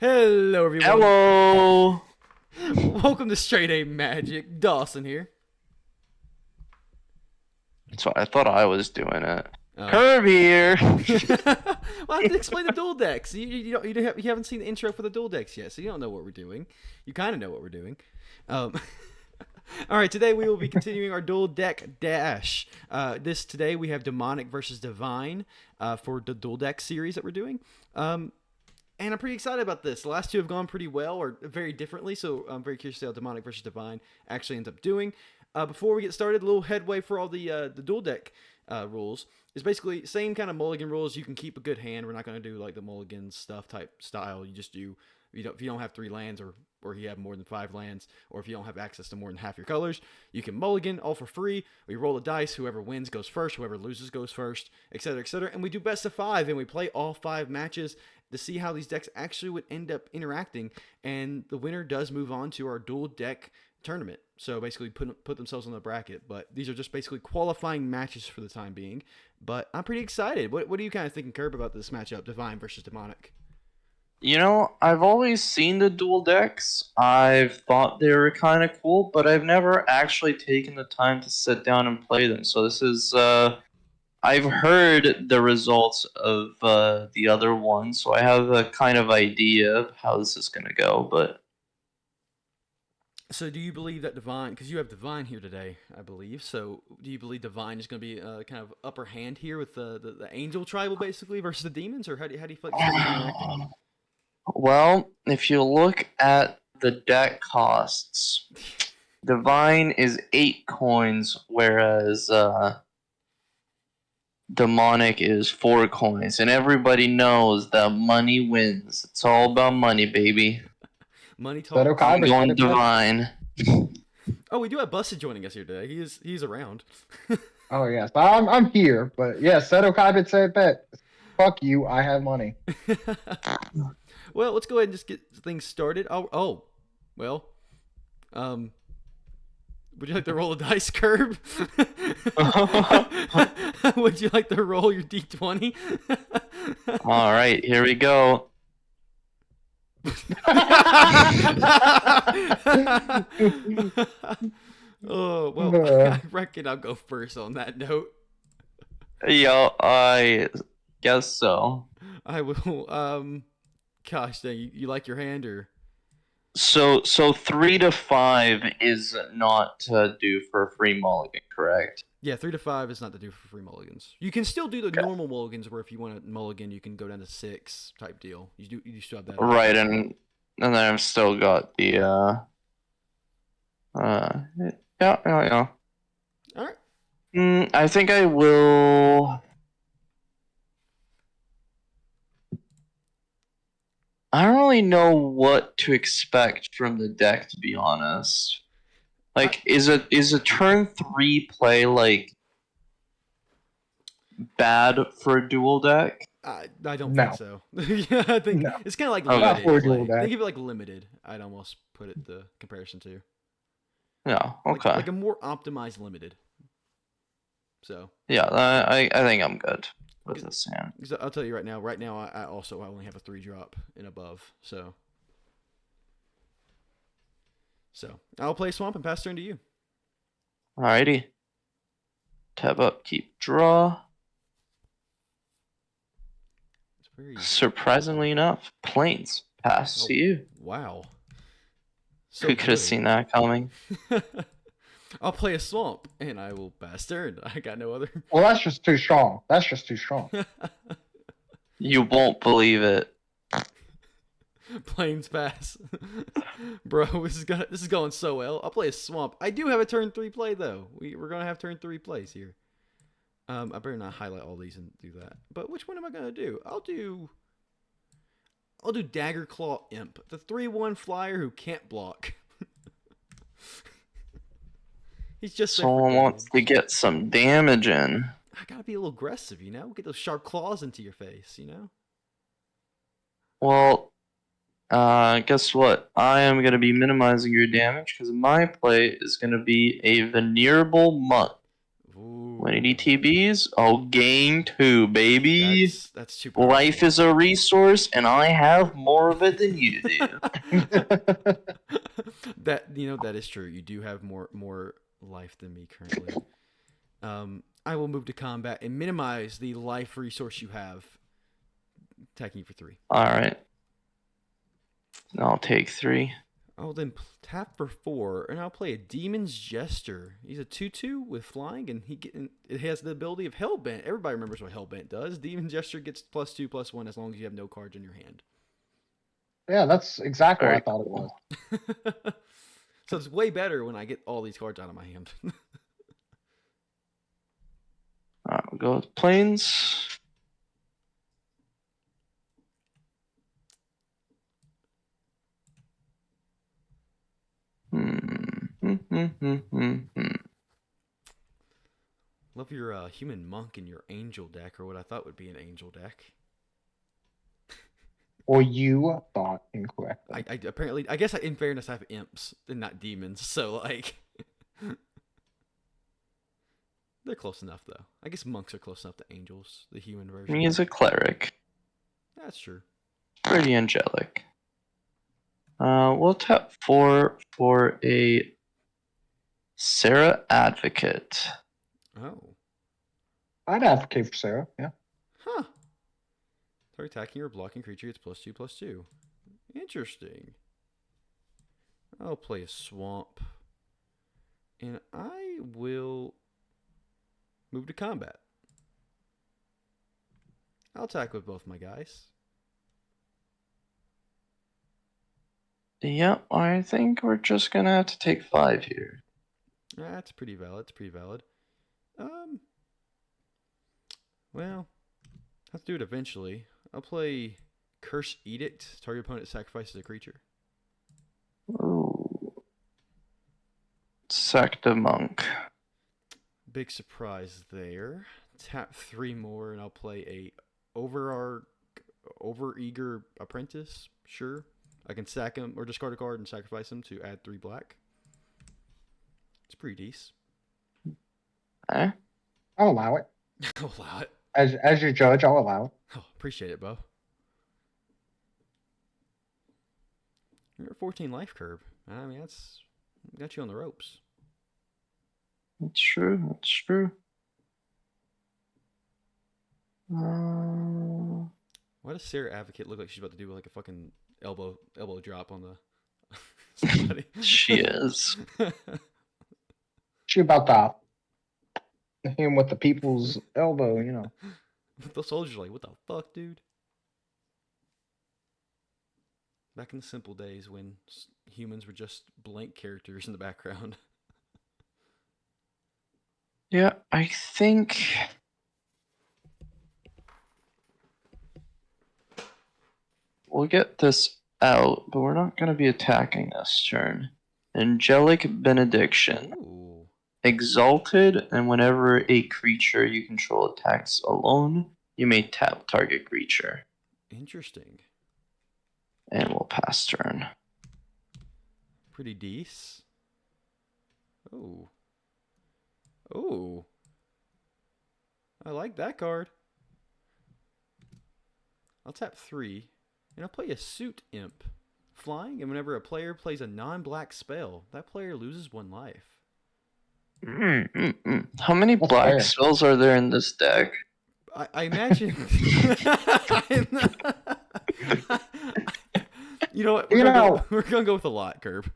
Hello, everyone. Hello. Welcome to StraightAMagic. Dawson here. So I thought I was doing it. Oh. Curve here. Well, I have to explain the dual decks. You haven't seen the intro for the dual decks yet, so you don't know what we're doing. You kind of know what we're doing. All right, today we will be continuing our dual deck dash. Today we have Demonic versus Divine for the dual deck series that we're doing. And I'm pretty excited about this. The last two have gone pretty well, or very differently, so I'm very curious to see how Demonic versus Divine actually ends up doing. Before we get started, a little headway for all the dual deck rules. It's basically same kind of mulligan rules. You can keep a good hand. We're not going to do like the mulligan stuff type style. You just do, if you don't have 3 lands or you have more than 5 lands, or if you don't have access to more than half your colors, you can mulligan all for free. We roll the dice. Whoever wins goes first. Whoever loses goes first, etc., etc. And we do best of 5, and we play all 5 matches to see how these decks actually would end up interacting. And the winner does move on to our dual deck tournament. So basically put themselves on the bracket. But these are just basically qualifying matches for the time being. But I'm pretty excited. What are you kind of thinking, Curb, about this matchup, Divine versus Demonic? You know, I've always seen the dual decks. I've thought they were kind of cool, but I've never actually taken the time to sit down and play them. So this is, I've heard the results of the other one, so I have a kind of idea of how this is going to go, but... So do you believe that Divine, because you have Divine here today, I believe, so do you believe Divine is going to be kind of upper hand here with the Angel Tribal, basically, versus the Demons, or how do you feel like it's going to be interacting? Well, if you look at the deck costs, Divine is 8 coins, whereas Demonic is 4 coins, and everybody knows that money wins. It's all about money, baby. Money talk. I'm going Divine. Oh, we do have Busted joining us here today. He's around. Oh yes, I'm here, but yeah, Seto Kaibit said bet. Fuck you, I have money. Well, let's go ahead and just get things started. Well, would you like to roll a dice, Curb? Would you like to roll your d20? All right, here we go. Oh, well, I reckon I'll go first on that note. Yeah, I guess so. I will, gosh dang, you like your hand, or? So 3 to 5 is not due for a free mulligan, correct? Yeah, 3 to 5 is not to do for free mulligans. You can still do the normal mulligans, where if you want a mulligan, you can go down to 6 type deal. You still have that. Right, and then I've still got the yeah. All right. I think I will. I don't really know what to expect from the deck, to be honest. Like, is a turn 3 play like bad for a dual deck? I don't think so. Yeah, I think it's kind of like Okay. limited. Think of it like limited. I'd almost put it the comparison to. Yeah. Okay. Like a more optimized limited. So. Yeah, I think I'm good with this hand. I'll tell you right now. Right now, I only have a 3-drop and above. So I'll play Swamp and pass turn to you. Alrighty. Tab up, keep draw. Surprisingly enough, Plains pass to you. Wow. So who could have seen that coming? I'll play a Swamp and I will pass turn. I got no other. Well, that's just too strong. You won't believe it. Plains pass. Bro, this is going so well. I'll play a Swamp. I do have a turn 3 play though. We're gonna have turn 3 plays here. I better not highlight all these and do that. But which one am I gonna do? I'll do Dagger Claw Imp, the 3/1 flyer who can't block. He's just someone wants to get some damage in. I gotta be a little aggressive, you know. Get those sharp claws into your face, you know. Well, guess what? I am gonna be minimizing your damage because my play is gonna be a Venerable Monk. Ooh. When EDTBs, I'll gain 2, baby. That's too powerful. Life is a resource, and I have more of it than you do. That is true. You do have more life than me currently. I will move to combat and minimize the life resource you have. Attacking you for 3. Alright. I'll take 3. I'll then tap for 4, and I'll play a Demon's Jester. He's a 2/2 with flying, and it has the ability of Hellbent. Everybody remembers what Hellbent does. Demon's Jester gets +2/+1 as long as you have no cards in your hand. Yeah, that's exactly what I Very thought cool. it was. So it's way better when I get all these cards out of my hand. Alright, we'll go with planes. Love your human monk and your angel deck, or what I thought would be an angel deck. Or you thought incorrectly. I apparently, I guess in fairness, I have imps and not demons, so like they're close enough though. I guess monks are close enough to angels, the human version. He is a cleric. That's true. Pretty angelic. We'll tap 4 for a Sarah Advocate. Oh. I'd advocate for Sarah, yeah. Huh. Target attacking or blocking creature gets +2/+2. Interesting. I'll play a swamp. And I will move to combat. I'll attack with both my guys. Yep, I think we're just gonna have to take 5 here. That's pretty valid. It's pretty valid. Well, I'll have to do it eventually. I'll play Curse Edict. Target opponent sacrifices a creature. Ooh. Sack the monk. Big surprise there. Tap 3 more, and I'll play a overeager apprentice. Sure, I can sack him or discard a card and sacrifice him to add 3 black. It's pretty decent. Eh? I'll allow it. I'll allow it. As your judge, I'll allow it. Oh, appreciate it, Bo. You're at 14 life curve. I mean, that's got you on the ropes. That's true. That's true. Why does Sarah Advocate look like she's about to do like a fucking elbow drop on the somebody? She is. She about to hit him with the people's elbow, you know. The soldiers are like, what the fuck, dude? Back in the simple days when humans were just blank characters in the background. Yeah, I think we'll get this out, but we're not going to be attacking this turn. Angelic Benediction. Ooh. Exalted, and whenever a creature you control attacks alone, you may tap target creature. Interesting. And we'll pass turn. Pretty decent. Oh. Oh. I like that card. I'll tap 3, and I'll play a Suit Imp. Flying, and whenever a player plays a non-black spell, that player loses 1 life. How many That's black fair. spells are there in this deck? I imagine. You know what? We're gonna go with a lot, Curb.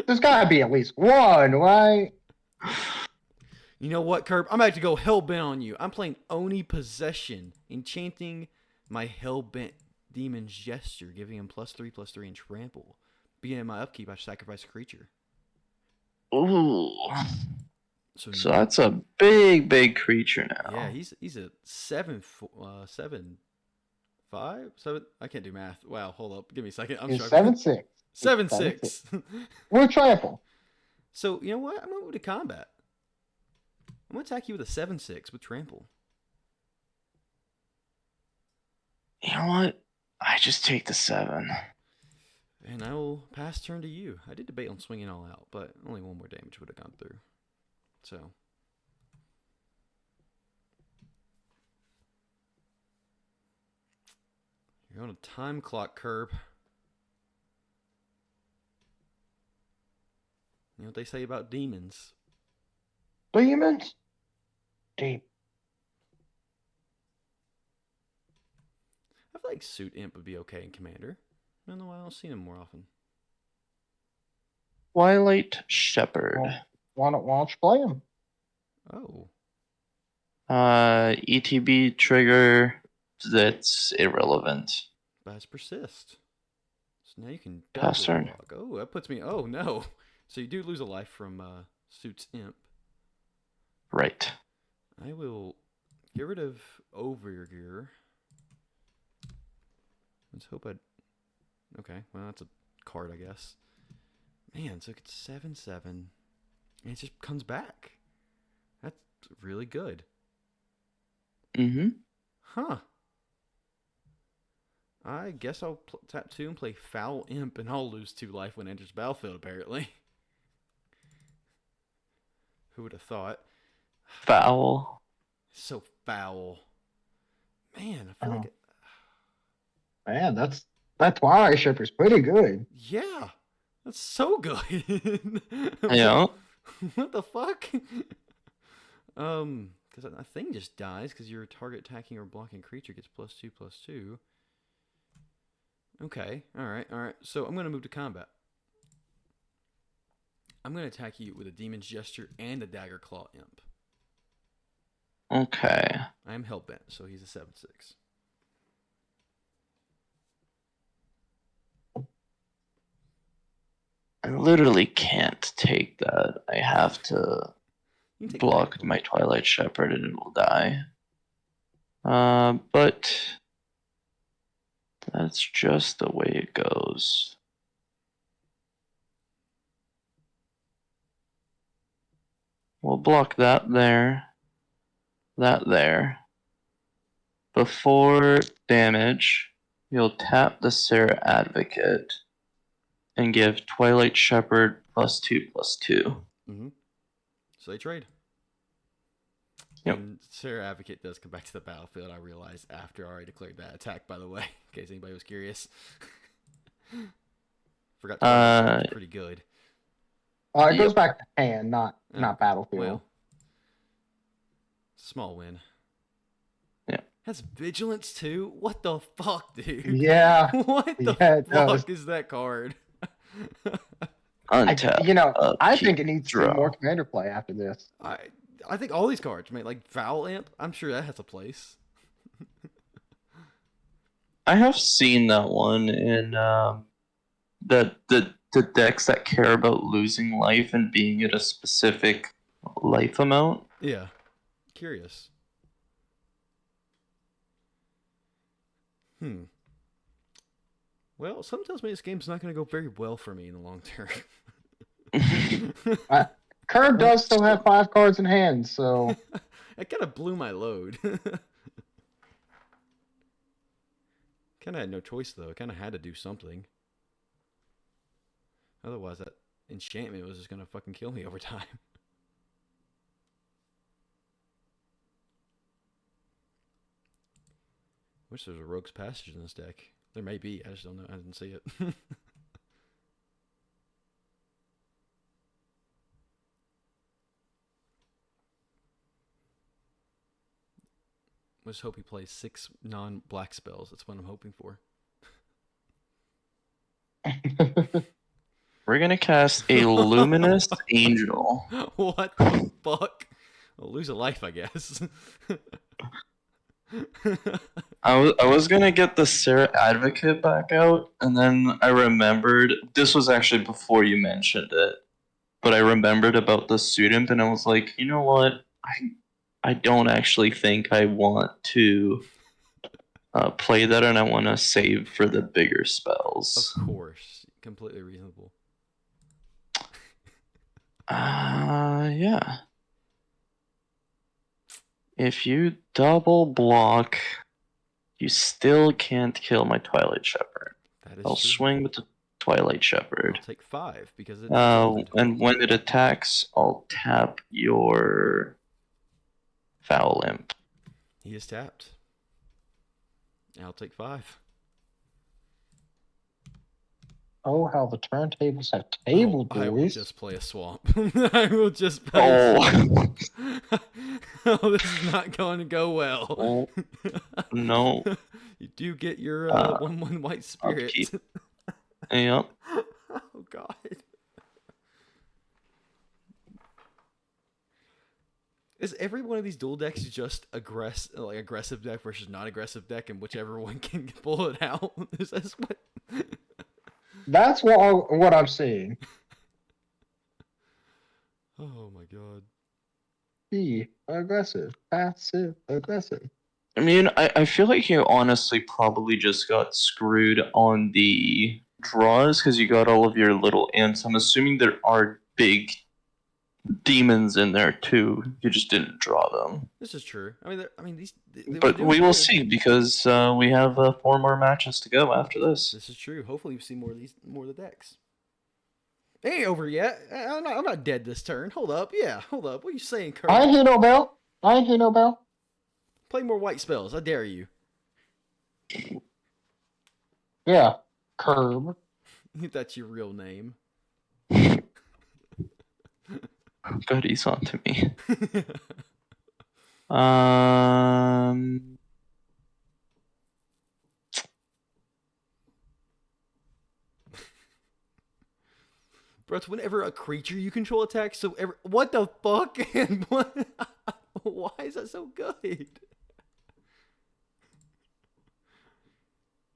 There's gotta be at least one, right? You know what, Curb? I'm about to go hellbent on you. I'm playing Oni Possession, enchanting my hellbent Demon's Jester, giving him +3/+3 and trample. Beginning my upkeep, I sacrifice a creature. Ooh. So that's a big creature now. Yeah, he's a 7-5. 7. I can't do math. Wow, hold up. Give me a second. I'm It's struggling. 7-6. 7-6. We're trample. So you know what? I'm gonna move to combat. I'm gonna attack you with a 7-6 with trample. You know what? I just take the 7. And I will pass turn to you. I did debate on swinging all out, but only 1 more damage would have gone through. So. You're on a time clock, Curb. You know what they say about demons? Demons? Deep. I feel like Suit Imp would be okay in Commander. I don't know why I don't see him more often. Twilight Shepherd. Why don't you play him? Oh. ETB trigger. That's irrelevant. Bats persist. So now you can Pass double turn. block. Oh, that puts me. Oh no. So you do lose a life from Suit's Imp. Right. I will get rid of Overgear. Let's hope I. Okay, well that's a card, I guess. Man, so it's 7/7, and it just comes back. That's really good. Mm-hmm. Huh. I guess I'll tap 2 and play Foul Imp, and I'll lose 2 life when it enters battlefield, apparently. Who would have thought? Foul. So foul. Man, I feel like... Man, that Twilight Shepherd's pretty good. Yeah. That's so good. Yeah. What the fuck? Because a thing just dies because your target attacking or blocking creature gets +2/+2. Okay, alright. So I'm going to move to combat. I'm going to attack you with a Demon's Gesture and a Dagger Claw Imp. Okay. I am Hellbent, so he's a 7/6. I literally can't take that. I have to You can take block my Twilight Shepherd and it will die. But that's just the way it goes. We'll block that there. That there. Before damage, you'll tap the Sarah Advocate and give Twilight Shepherd +2/+2. Mm-hmm. So they trade. Yep. And Sarah Advocate does come back to the battlefield, I realized, after I already declared that attack, by the way, in case anybody was curious. Forgot to it's pretty good. It goes back to hand, not battlefield. Well, small win. Yeah. Has vigilance too? What the fuck, dude? Yeah. What the fuck is that card? Untap. I think it needs to be more commander play after this. I think all these cards, mate, like Foul Imp, I'm sure that has a place. I have seen that one in the decks that care about losing life and being at a specific life amount. Yeah. Curious. Well, something tells me this game's not going to go very well for me in the long term. Curb does still have 5 cards in hand, so... It kind of blew my load. Kind of had no choice, though. I kind of had to do something. Otherwise, that enchantment was just going to fucking kill me over time. Wish there was a Rogue's Passage in this deck. There may be. I just don't know. I didn't see it. Let's hope he plays 6 non-black spells. That's what I'm hoping for. We're gonna cast a Luminous Angel. What the fuck? I'll lose a life, I guess. I was gonna get the Sarah Advocate back out, and then I remembered this was actually before you mentioned it, but I remembered about the student, and I was like, you know what? I don't actually think I want to play that, and I want to save for the bigger spells. Of course, completely reasonable. Yeah. If you double block, you still can't kill my Twilight Shepherd. That is I'll true. swing with the Twilight I'll Shepherd. take 5 because it's exalted. And when it attacks, I'll tap your Foul Imp. He is tapped. I'll take 5. Oh, how the turntables have tabled, I will boys. just play a swamp. I will just play a swamp. Oh, this is not going to go well. Oh, no. You do get your 1/1 white spirit. Upkeep. Yep. Oh, God. Is every one of these dual decks just aggressive deck versus non-aggressive deck, and whichever one can pull it out? Is that what? That's what I'm seeing. Oh my God. Be aggressive, passive, aggressive. I mean, I feel like you honestly probably just got screwed on the draws because you got all of your little imps. I'm assuming there are big demons in there too. You just didn't draw them. This is true. I mean these. But we will see because we have 4 more matches to go after this. This is true. Hopefully, we see more of the decks. It ain't over yet. I'm not dead this turn. Hold up. Yeah, hold up. What are you saying, Kurt? I ain't hear no bell. I ain't hear no bell. Play more white spells. I dare you. Yeah, curb. That's your real name. God, he's on to me. Um. Bro, it's whenever a creature you control attacks. So what the fuck? And what? Why is that so good?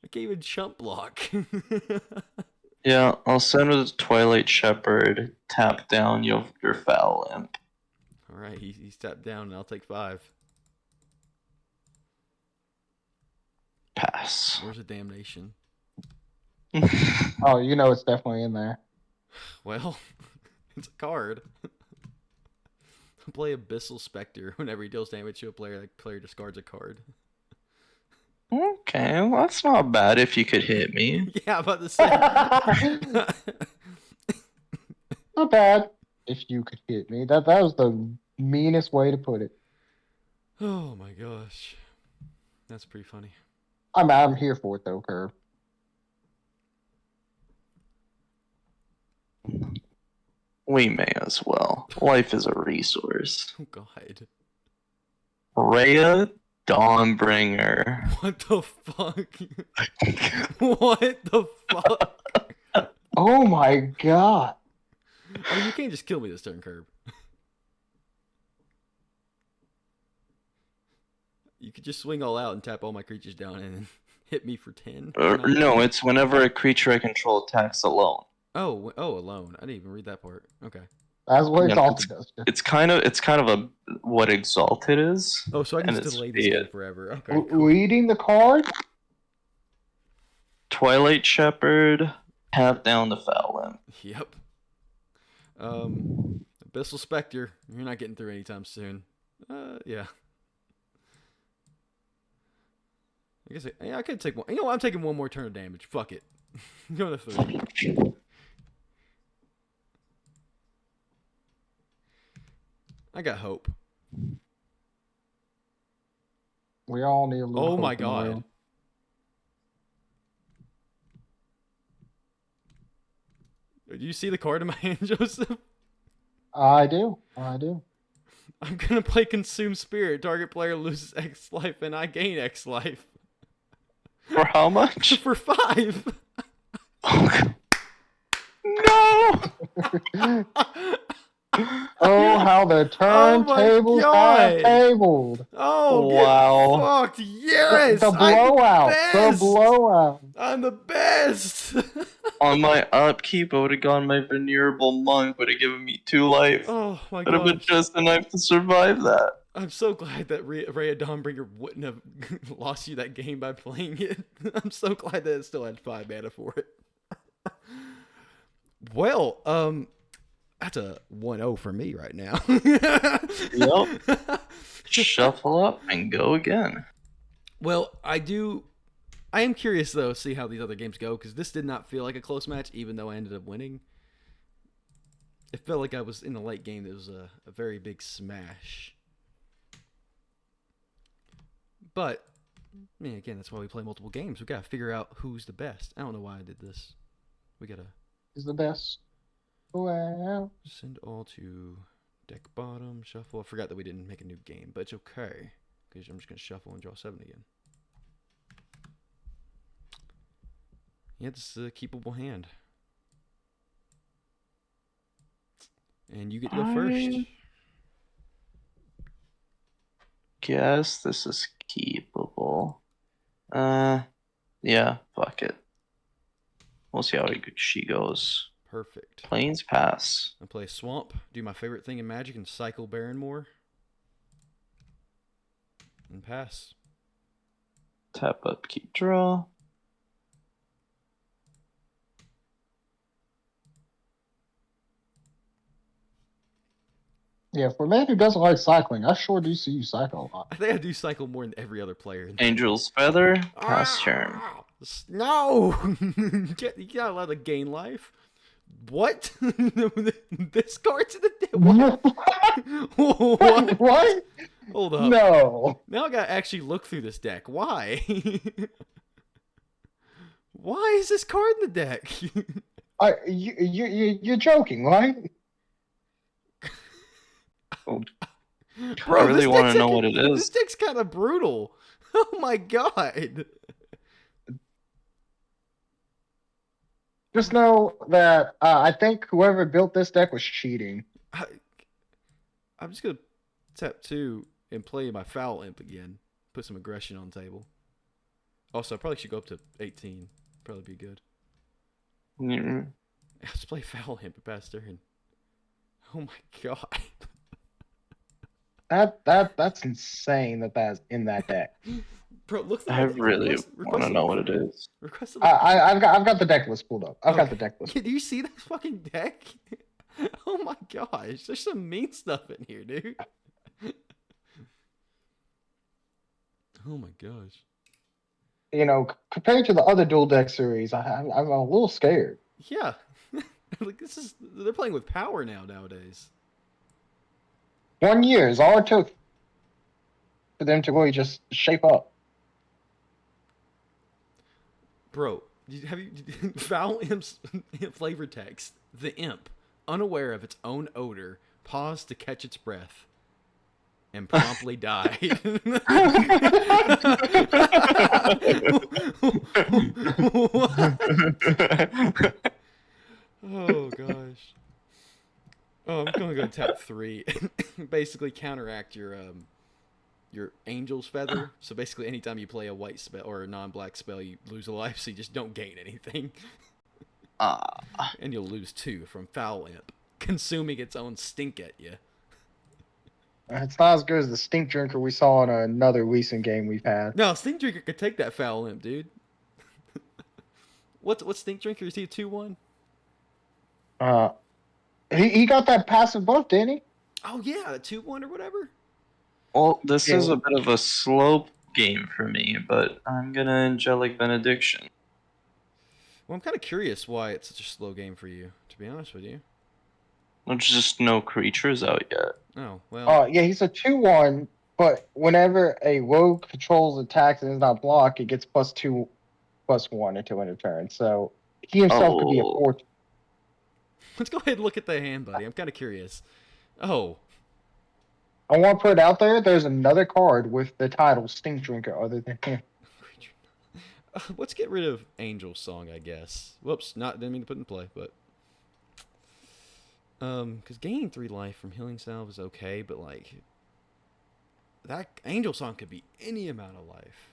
I can't even chump block. Yeah, I'll send with Twilight Shepherd. Tap down your Foul Imp. All right, he's tapped down, and I'll take 5. Pass. Where's the damnation? Oh, you know it's definitely in there. Well, it's a card. Play Abyssal Spectre. Whenever he deals damage to a player, that player discards a card. Okay, well, that's not bad if you could hit me. Yeah, I'm about to say. Not bad. If you could hit me. That was the meanest way to put it. Oh my gosh. That's pretty funny. I'm here for it though, Curb. We may as well. Life is a resource. Oh god. Rhea Dawnbringer. What the fuck? What the fuck? Oh my god. I mean, you can't just kill me this turn, Curb. You could just swing all out and tap all my creatures down and then hit me for 10. No, it's whenever a creature I control attacks alone. Oh, alone. I didn't even read that part. Okay. That's what Yeah, Exalted does. It's kind of a what Exalted is. Oh, so I can and just it's delay this game forever. Okay. Cool. Reading the card? Twilight Shepherd, tap down the Foul Imp. Yep. Abyssal Spectre. You're not getting through anytime soon. Yeah. I guess I could take one. You know what? I'm taking one more turn of damage. Fuck it. I'm going to 3. I got hope. We all need a little Oh hope my in the god. world. Do you see the card in my hand, Joseph? I do. I do. I'm gonna play Consume Spirit. Target player loses X life and I gain X life. For how much? For 5. No! Oh, how the turntables have tabled. Oh, wow. get fucked. Yes! The blowout. I'm The the blowout. I'm the best! On my upkeep, I would have gone my Venerable Monk, would have given me 2 life. Oh my Would have been god. just enough to survive that. I'm so glad that Rhea Dawnbringer wouldn't have lost you that game by playing it. I'm so glad that it still had 5 mana for it. Well, that's a 1-0 for me right now. Yep. Shuffle up and go again. Well, I do I am curious though, see how these other games go, because this did not feel like a close match, even though I ended up winning. It felt like I was in the late game. It was a very big smash. But, I mean, again, that's why we play multiple games. We gotta figure out who's the best. I don't know why I did this. We gotta Is the best. Well, send all to deck bottom, shuffle. I forgot that we didn't make a new game, but it's okay, because I'm just gonna shuffle and draw 7 again. Yeah, this is a keepable hand. And you get to go first. Guess this is keepable. Yeah, fuck it. We'll see how she goes. Perfect. Plains pass. I play Swamp, do my favorite thing in Magic, and cycle Barrenmore. And pass. Tap up, keep draw. yeah, for a man who doesn't like cycling, I sure do see you cycle a lot. I think I do cycle more than every other player. Angel's Feather. Pass turn. No! You're not allowed to gain life. What? This card's in the deck? What? What? Hold up. No. Now I gotta actually look through this deck. Why? Why is this card in the deck? You're joking, right? Oh, Bro, I really this want deck's to know like- what it This is. deck's kind of brutal. Oh my god. Just know that I think whoever built this deck was cheating. I'm just gonna tap 2 and play my Foul Imp again. Put some aggression on the table. Also, I probably should go up to 18. Probably be good. Mm. Let's play Foul Imp at past turn. Oh my god. That's insane that's in that deck. Bro, look. I really want to know what it is. Request I've got the deck list pulled up. I've got the deck list. Do you see that fucking deck? Oh my gosh, there's some mean stuff in here, dude. Oh my gosh. You know, compared to the other dual deck series, I'm a little scared. Yeah. Like they're playing with power nowadays. 1 year is all it took for them to really just shape up. Bro, have you Foul Imp's flavor text? The imp, unaware of its own odor, paused to catch its breath and promptly died. Oh gosh. Oh, I'm gonna go tap 3. Basically counteract your Angel's Feather. So basically, anytime you play a white spell or a non-black spell, you lose a life. So you just don't gain anything, and you'll lose 2 from Foul Imp, consuming its own stink at you. It's not as good as the Stink Drinker we saw in another recent game we've had. No, Stink Drinker could take that Foul Imp, dude. What Stink Drinker? Is he a 2/1? He got that passive buff, didn't he? Oh yeah, a 2/1 or whatever. Well, this is a bit of a slow game for me, but I'm gonna Angelic Benediction. Well, I'm kind of curious why it's such a slow game for you, to be honest with you. There's just no creatures out yet. Oh, well. Yeah, he's a 2/1, but whenever a rogue controls attacks and is not blocked, it gets +2/+1 until end of turn. So he himself could be a 4. Let's go ahead and look at the hand, buddy. I'm kind of curious. Oh. I want to put it out there, there's another card with the title Stink Drinker other than him. Let's get rid of Angel's Song, I guess. Whoops, didn't mean to put in play, but because gaining 3 life from Healing Salve is okay, but like that Angel Song could be any amount of life.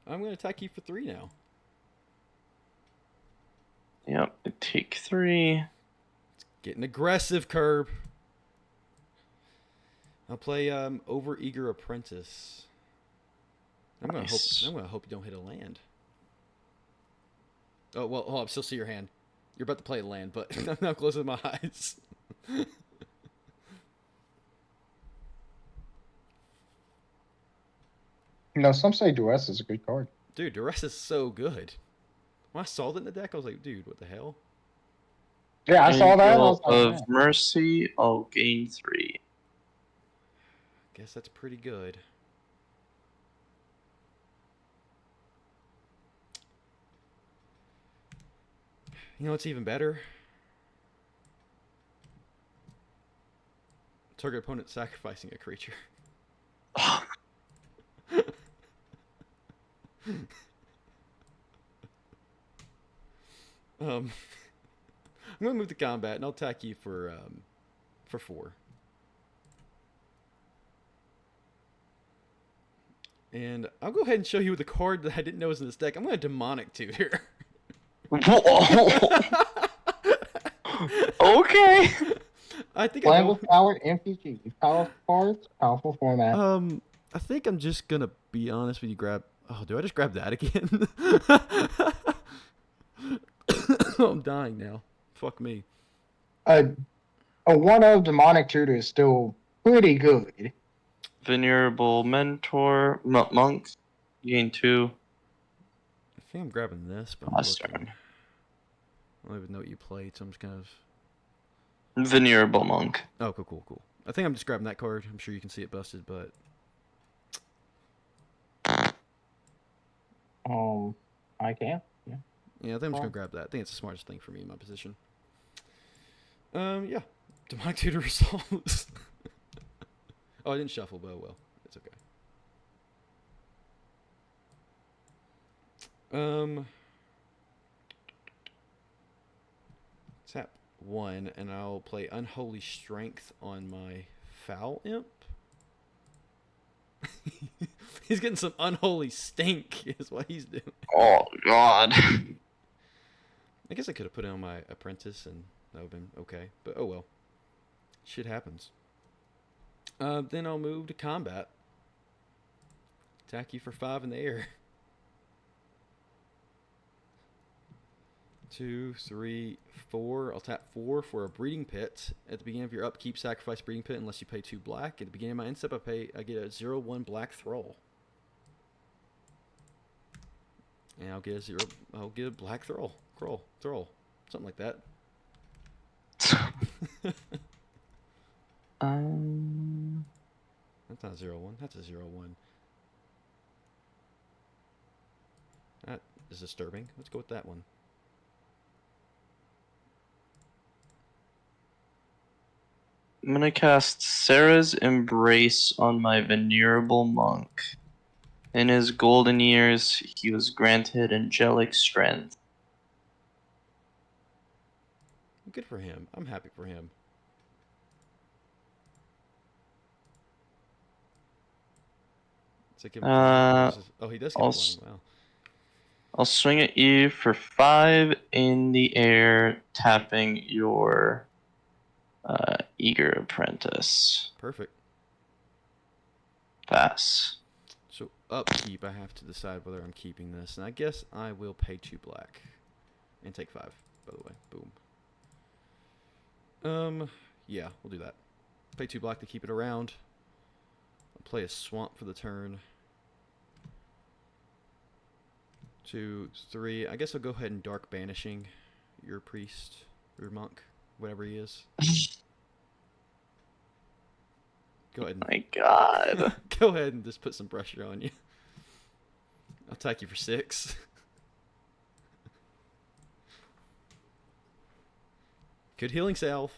I'm gonna attack you for 3 now. Yep, I take 3. It's getting aggressive, Curb. I'll play Overeager Apprentice. I'm gonna hope you don't hit a land. Oh well, hold on, I still see your hand. You're about to play a land, but I'm now closing my eyes. Some say Duel is a good card. Dude, Duress is so good. When I saw that in the deck, I was like, dude, what the hell? Yeah, I saw that. I was Angel like, of man. Mercy. I'll gain 3. Guess that's pretty good. You know what's even better? Target opponent sacrificing a creature. I'm gonna move to combat and I'll attack you for 4. And I'll go ahead and show you the card that I didn't know was in this deck. I'm gonna Demonic Tutor. Okay. I think Playing with powered MPG. Powerful cards, powerful format. I think I'm just gonna be honest with you. Oh, do I just grab that again? I'm dying now. Fuck me. A 1/0 demonic tutor is still pretty good. Venerable Mentor. Monk. Gain 2. I think I'm grabbing this, but I'm Last looking. turn. I don't even know what you played, so I'm just kind of. Venerable Monk. Oh, cool. I think I'm just grabbing that card. I'm sure you can see it busted, but I can. Yeah. yeah, I think I'm just gonna grab that. I think it's the smartest thing for me in my position. Yeah, Demonic Tutor resolves. Oh, I didn't shuffle, but oh well, it's okay. Tap 1, and I'll play Unholy Strength on my Foul Imp. He's getting some unholy stink, is what he's doing. Oh, God. I guess I could have put it on my Apprentice, and that would have been okay. But oh well. Shit happens. Then I'll move to combat. Attack you for 5 in the air. 2, 3, 4. I'll tap 4 for a Breeding Pit. At the beginning of your upkeep, sacrifice Breeding Pit unless you pay 2 black. At the beginning of my end step, I get a 0/1 black Thrall. And I'll get a black Thrall. Thrall. Something like that. That's not 0/1. That's a 0/1. That is disturbing. Let's go with that one. I'm gonna cast Sarah's Embrace on my Venerable Monk. In his golden years, he was granted angelic strength. Good for him. I'm happy for him. He does get flying. Wow. I'll swing at you for 5 in the air, tapping your Eager Apprentice. Perfect. Pass. So upkeep, I have to decide whether I'm keeping this, and I guess I will pay 2 black and take 5. By the way, boom. Yeah, we'll do that. Pay 2 black to keep it around. I'll play a swamp for the turn. 2, 3. I guess I'll go ahead and Dark Banishing your priest, your monk, whatever he is. Go ahead. My God. Go ahead and just put some pressure on you. I'll attack you for 6. Good healing salve.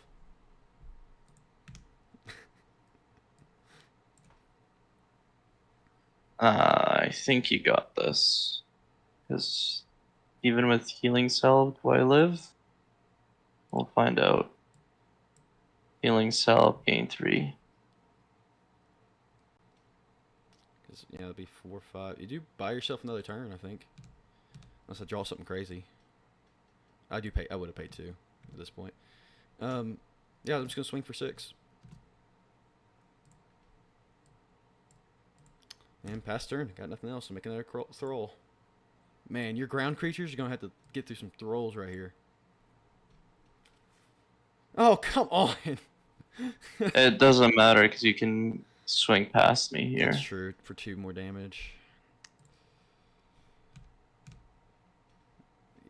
I think you got this. Because even with healing salve, do I live? We'll find out. Healing salve, gain 3. Because yeah, it'll be 4, 5. You do buy yourself another turn, I think. Unless I draw something crazy. I do pay. I would have paid 2 at this point. Yeah, I'm just gonna swing for 6. And pass turn. Got nothing else. I'm making another Thrall. Man, your ground creatures are gonna have to get through some Thralls right here. Oh, come on! It doesn't matter because you can swing past me here. That's true, for 2 more damage.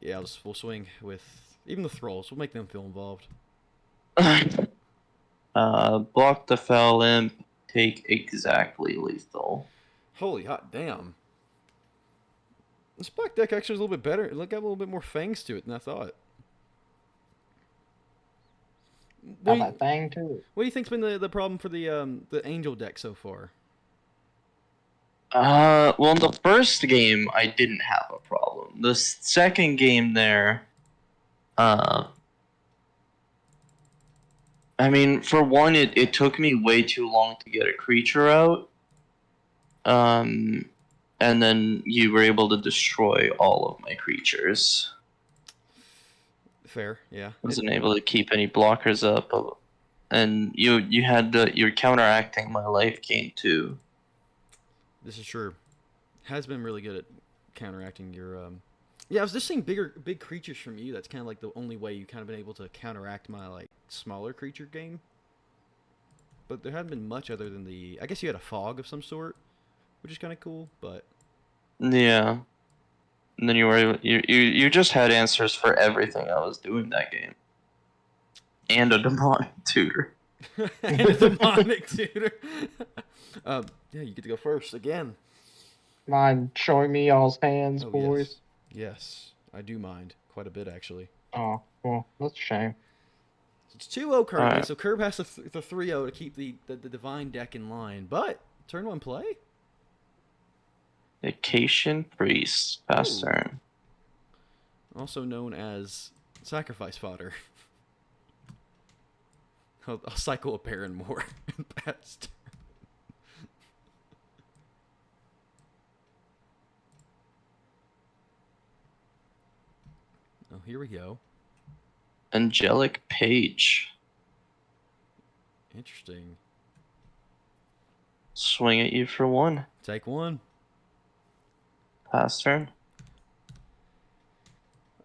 Yeah, we'll swing with even the thralls. We'll make them feel involved. Block the foul imp. Take exactly lethal. Holy hot damn! This black deck actually is a little bit better. It got a little bit more fangs to it than I thought. Got that thing too. What do you think's been the problem for the angel deck so far? Well, in the first game, I didn't have a problem. The second game there, I mean, for one, it took me way too long to get a creature out. And then you were able to destroy all of my creatures. Fair, yeah. Wasn't able to keep any blockers up, and you had you're counteracting my life gain too. This is true. Has been really good at counteracting your. Yeah, I was just seeing big creatures from you. That's kind of like the only way you kind of been able to counteract my like smaller creature game. But there hadn't been much other than the. I guess you had a fog of some sort, which is kind of cool. But Yeah, and then you just had answers for everything I was doing that game, and a demonic tutor. and a demonic tutor. Yeah, you get to go first again. Mind showing me y'all's hands, Oh, boys? Yes, I do mind quite a bit actually. Oh, well, that's a shame. It's 2-0 currently, Alright. so Curb has the 3-0 to keep the divine deck in line. But turn one play. Vacation priest. Pass Ooh. turn. Also known as sacrifice fodder. I'll cycle a Baron more and pass turn. Oh, here we go. Angelic Page. Interesting. Swing at you for 1. Take one. Pass turn.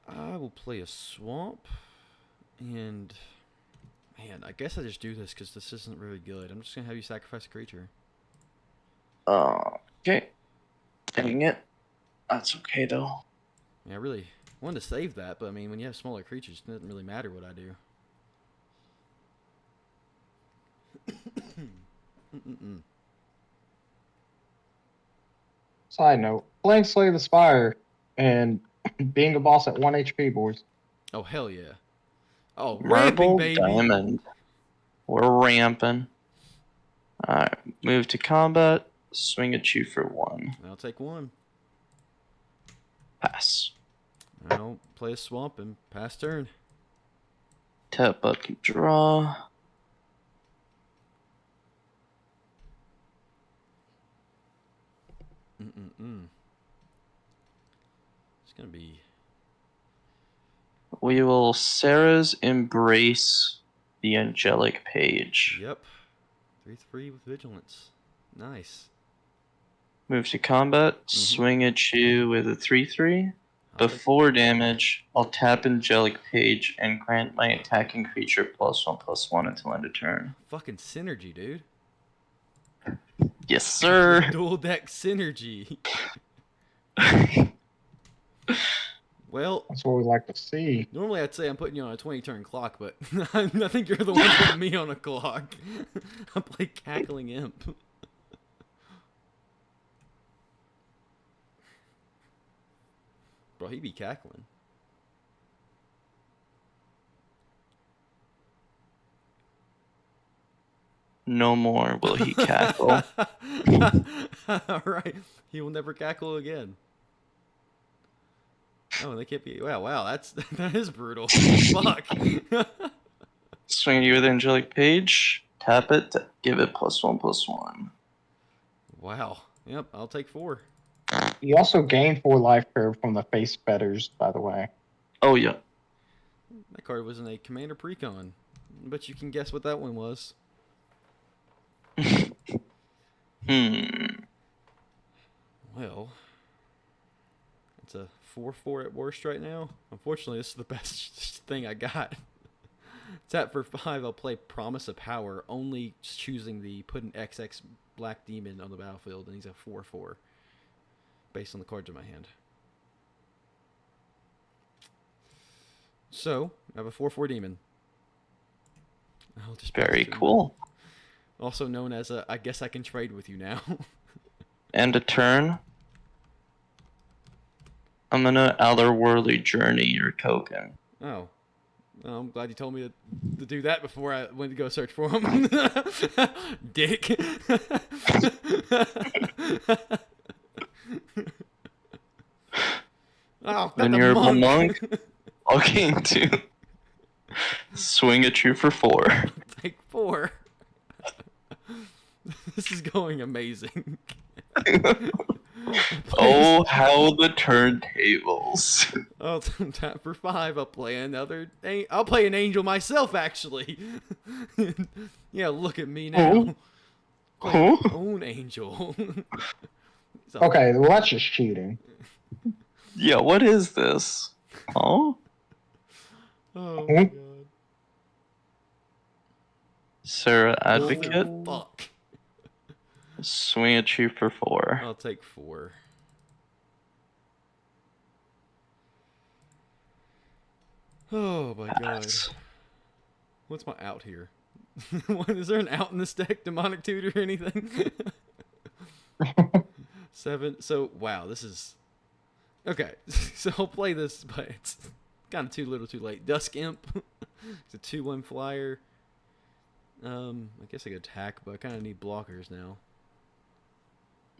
I will play a swamp. And, man, I guess I just do this because this isn't really good. I'm just going to have you sacrifice a creature. Okay. Dang it. That's okay though. Yeah, I really wanted to save that, but I mean, when you have smaller creatures, it doesn't really matter what I do. Side note: playing Slay the Spire and being a boss at 1 HP, boys. Oh, hell yeah. Oh, ramping, Marble baby. Diamond. We're ramping. Alright, move to combat. Swing at you for 1. I'll take one. Pass. I'll play a swamp and pass turn. Tap up, draw. It's gonna be. We will Sarah's embrace the angelic page. Yep. 3/3 with vigilance. Nice. Move to combat. Swing at you with a 3/3. I'll take- Before damage, I'll tap angelic page and grant my attacking creature +1/+1 until end of turn. Fucking synergy, dude. Yes, sir. Dual deck synergy. Well, That's what we like to see. normally I'd say I'm putting you on a 20-turn clock, but I think you're the one putting me on a clock. I play Cackling Imp. Bro, he be cackling. No more will he cackle. Alright. He will never cackle again. Oh, they can't be. Wow, that is brutal. Fuck. Swing at you with angelic page. Tap it. Give it +1/+1. Wow. Yep, I'll take 4. You also gain 4 life curve from the face betters, by the way. Oh yeah. That card was in a Commander Precon. Bet you can guess what that one was. Well, it's a 4/4 at worst right now. Unfortunately, this is the best thing I got. Tap for 5, I'll play Promise of Power, only choosing the put an XX Black Demon on the battlefield, and he's a 4/4 based on the cards in my hand. So I have a 4/4 demon. I'll just Very pass turn. cool. Also known as a, I guess I can trade with you now. End a turn. I'm gonna Otherworldly Journey your token. Oh. Well, I'm glad you told me to do that before I went to go search for him. Dick. Oh, When not you're the a monk. monk, looking to swing at you for 4. Take 4. This is going amazing. Oh, how the turntables. I'll tap for 5. I'll play another. I'll play an angel myself, actually. Yeah, look at me now. Play my own angel. So, Okay, well that's just cheating. Yeah, what is this? Oh? oh my god. Sarah Advocate, Fuck. swing at you for 4. I'll take 4. Oh my god. Pass. What's my out here? Is there an out in this deck? Demonic Tutor or anything? 7. So, wow, this is... Okay, so I'll play this, but it's kind of too little too late. Dusk Imp. It's a 2/1 flyer. I guess I could attack, but I kind of need blockers now.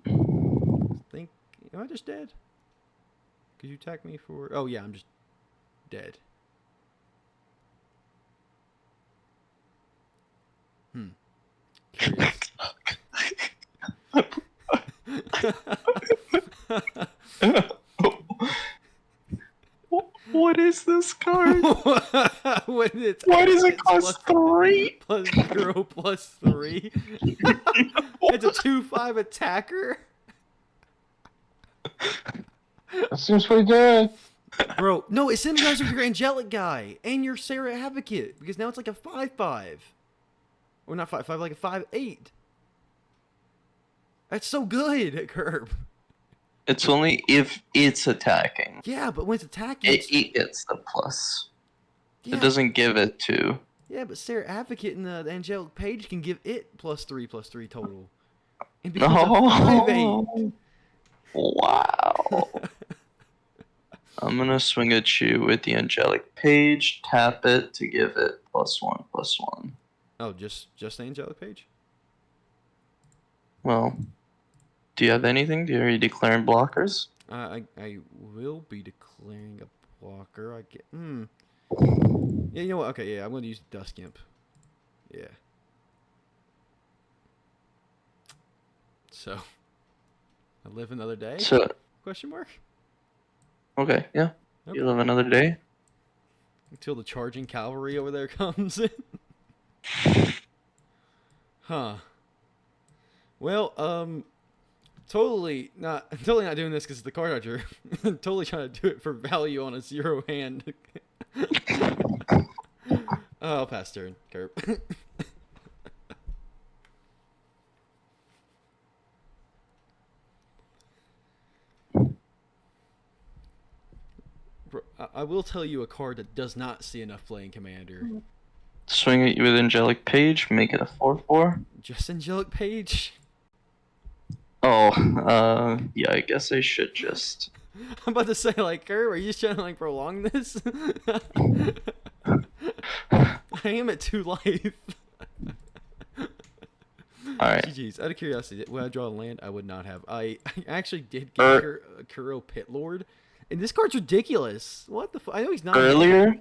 Am I just dead? Could you attack me for... Oh, yeah, I'm just dead. Curious. What is this card? When it's Why does it cost 3? plus 0 plus 3. It's a 2/5 attacker. That seems pretty good. Bro, no, it synergizes with your angelic guy and your Sarah Advocate because now it's like a 5/5. Or not 5/5, like a 5/8. That's so good, Curb. It's only if it's attacking. Yeah, but when it's attacking, It gets the plus. yeah, It doesn't give it to. yeah, but Sarah Advocate and the angelic page can give it +3/+3 total. And No. becomes a 5/8. Wow. I'm gonna swing at you with the angelic page, tap it to give it +1/+1. Oh, just the angelic page? Well, do you have anything? Are you declaring blockers? I will be declaring a blocker. I get. Yeah, you know what? Okay, yeah, I'm going to use Dusk Imp. Yeah. So, I live another day? So, Question mark? okay, yeah. Okay. You live another day. Until the charging cavalry over there comes in. Huh. Well, totally not doing this because the card dodger. Totally trying to do it for value on a 0 hand. I'll pass turn, Curb. Bro, I will tell you a card that does not see enough play in Commander. Swing at you with angelic page, make it a 4/4. Just Angelic Page? Oh, yeah, I guess I should just. I'm about to say, like, Curb, are you just trying to, like, prolong this? I am at 2 life. Alright. GG's. Out of curiosity, would I draw a land? I would not have. I actually did get Kuro Pit Lord, and this card's ridiculous. What the I know he's not. Earlier,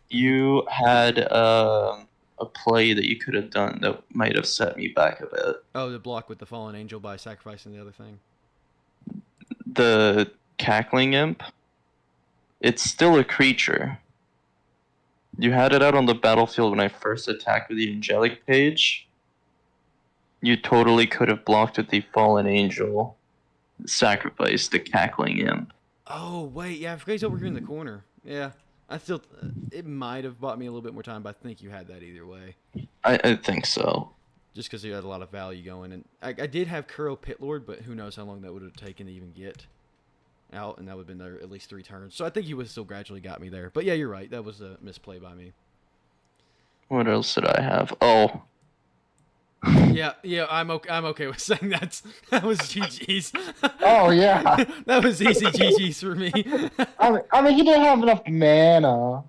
you had a play that you could have done that might have set me back a bit. Oh, the block with the Fallen Angel by sacrificing the other thing. The Cackling Imp. It's still a creature. You had it out on the battlefield when I first attacked with the angelic page. You totally could have blocked with the Fallen Angel, sacrificed the Cackling Imp. Oh wait, yeah, I forgot he's over here in the corner. Yeah, I still. It might have bought me a little bit more time, but I think you had that either way. I think so. Just because you had a lot of value going, and I did have Kuro Pit Lord, but who knows how long that would have taken to even get. out, and that would have been there at least 3 turns. So I think he would have still gradually got me there. But yeah, you're right. That was a misplay by me. What else did I have? Oh, Yeah, I'm okay with saying that was GG's. Oh yeah. That was easy GG's for me. I mean, he didn't have enough mana.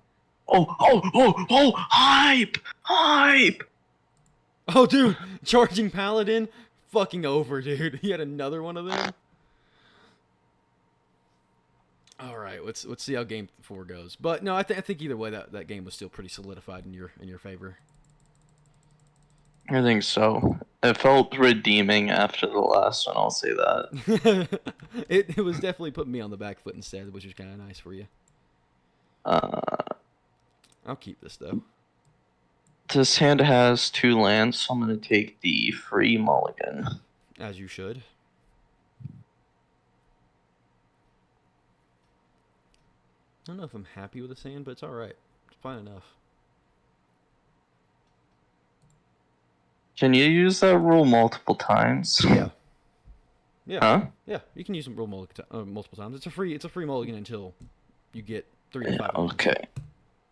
hype! Hype! Oh, dude, charging paladin, fucking over, dude. He had another one of them. All right, let's see how game 4 goes. But no, I think either way that game was still pretty solidified in your favor. I think so. It felt redeeming after the last one, I'll say that. it was definitely putting me on the back foot instead, which is kind of nice for you. I'll keep this though. This hand has 2 lands, so I'm going to take the free mulligan. As you should. I don't know if I'm happy with this hand, but it's alright. It's fine enough. Can you use that rule multiple times? Yeah. Yeah. Huh? Yeah, you can use some rule multiple times. It's a free mulligan until you get 3 to 5. Okay.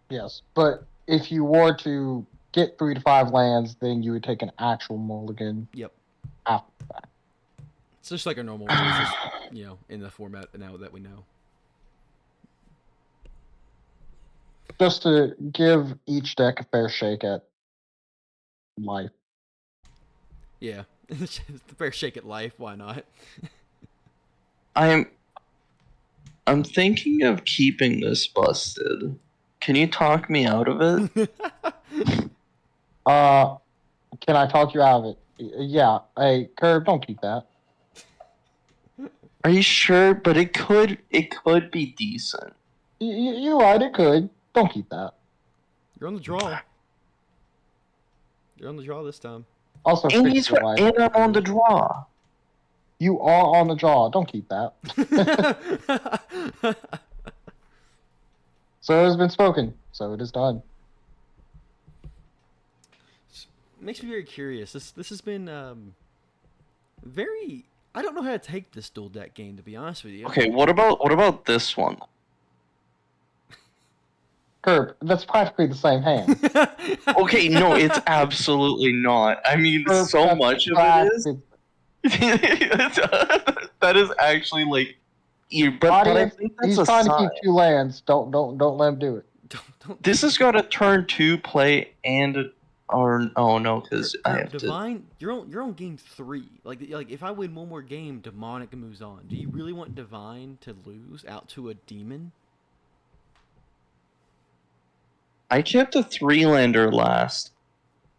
Yes, but if you were to get 3 to 5 lands, then you would take an actual mulligan. Yep. After that. It's just like a normal one. It's just, in the format now that we know. Just to give each deck a fair shake at life. Yeah. It's the fair shake at life, why not? I'm thinking of keeping this busted. Can you talk me out of it? Can I talk you out of it? Yeah. Hey, Curb, don't keep that. Are you sure? But it could be decent. You're right, it could. Don't keep that. You're on the draw. You're on the draw this time. Also, And fix your life. I'm on the draw. You are on the draw. Don't keep that. So it has been spoken. So it is done. Makes me very curious. This has been very. I don't know how to take this dual deck game, to be honest with you. Okay, what about this one? Curb, that's practically the same hand. Okay, no, it's absolutely not. I mean, Curb, so that's much of it is. practically- That is actually like. But I Audience, think that's he's a trying sign. to keep 2 lands. Don't let him do it. Don't. This has got a turn 2 play and. Or oh no, because I have to. Divine, you're on game 3. Like if I win one more game, Demonic moves on. Do you really want Divine to lose out to a demon? I kept a 3-lander last,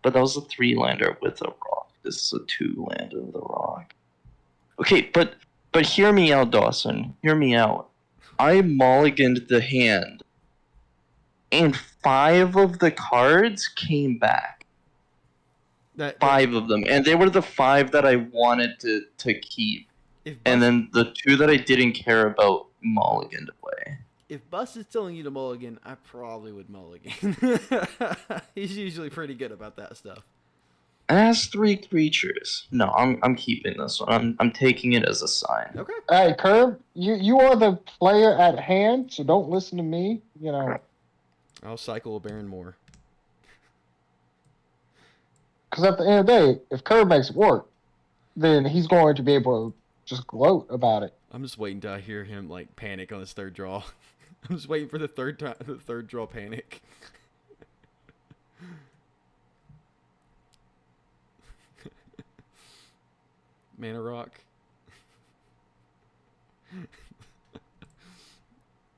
but that was a 3-lander with a rock. This is a 2-lander with a rock. Okay, but hear me out, Dawson. Hear me out. I mulliganed the hand, and 5 of the cards came back. 5 of them, and they were the 5 that I wanted to keep. And then the 2 that I didn't care about mulliganed away. If Bus is telling you to mulligan, I probably would mulligan. He's usually pretty good about that stuff. It has 3 creatures. No, I'm keeping this one. I'm taking it as a sign. Okay. Hey, Curb, you are the player at hand, so don't listen to me. I'll cycle a Baron more. Because at the end of the day, if Curb makes it work, then he's going to be able to just gloat about it. I'm just waiting till I hear him like panic on his third draw. I'm just waiting for the third draw panic. Mana Rock.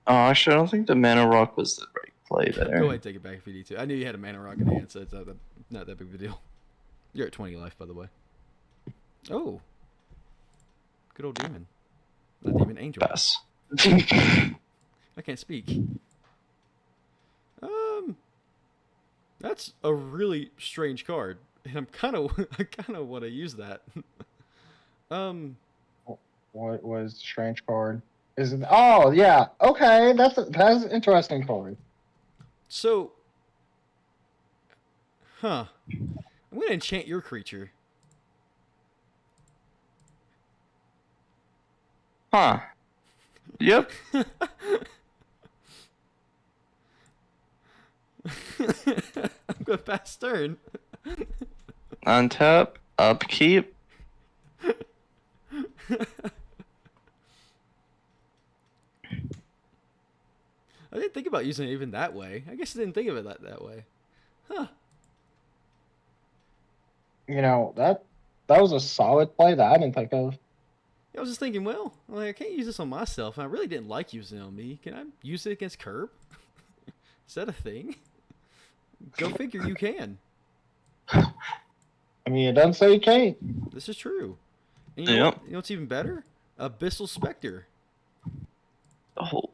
Oh, actually, I don't think the Mana Rock was the right play there. Go ahead and take it back if you need to. I knew you had a Mana Rock in hand, so it's not that big of a deal. You're at 20 life, by the way. Oh. Good old demon. Not demon, angel. Yes. I can't speak. That's a really strange card, and I kind of want to use that. What was the strange card? Is it? Oh yeah. Okay, that's an interesting card. So, I'm gonna enchant your creature. Huh. Yep. I'm going past turn. Untap, upkeep. I didn't think about using it even that way. I guess I didn't think of it that way. Huh. You know, that was a solid play that I didn't think of. I was just thinking, well, like, I can't use this on myself, and I really didn't like using it on me. Can I use it against Curb? Is that a thing? Go figure, you can. I mean, it doesn't say you can't. This is true. And you know Yep. what? You know what's even better? Abyssal Spectre. Oh,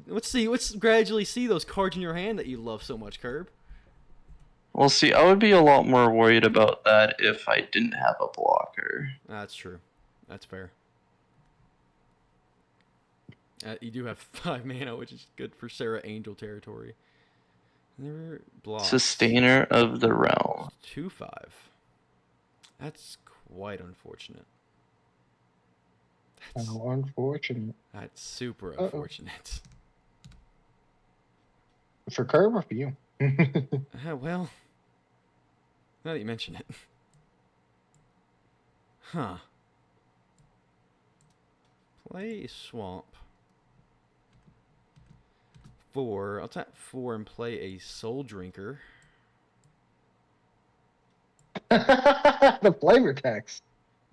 Let's gradually see those cards in your hand that you love so much, Curb. well, see, I would be a lot more worried about that if I didn't have a blocker. That's true. That's fair. You do have 5 mana, which is good for Sarah Angel territory. Never block. Sustainer of the Realm. 2/5. That's quite unfortunate. How unfortunate. That's super Uh-oh. unfortunate. For Curb or for you? Well, now that you mention it. Huh. Play Swamp. 4. I'll tap 4 and play a Soul Drinker. The flavor text.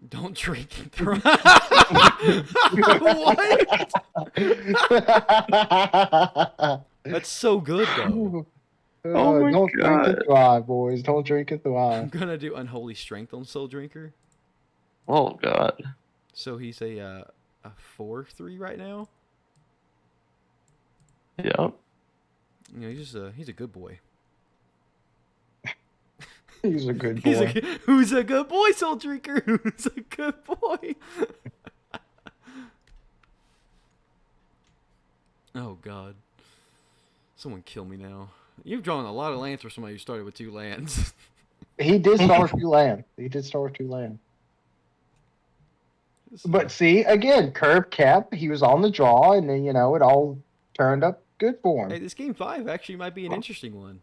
Don't drink and throw. What? That's so good, though. Oh my Don't drink God. and thrive, boys. Don't drink and I'm thrive. gonna do Unholy Strength on Soul Drinker. Oh God. So he's a 4/3 right now. Yep. You know, he's a good boy. He's a good boy. Who's a good boy, Soul Drinker? Who's a good boy? Oh God. Someone kill me now. You've drawn a lot of lands for somebody who started with 2 lands. He did start with 2 land. He did start with 2 land. But see, again, Curb kept. He was on the draw, and then, it all turned up good for him. Hey, this game 5 actually might be an interesting one.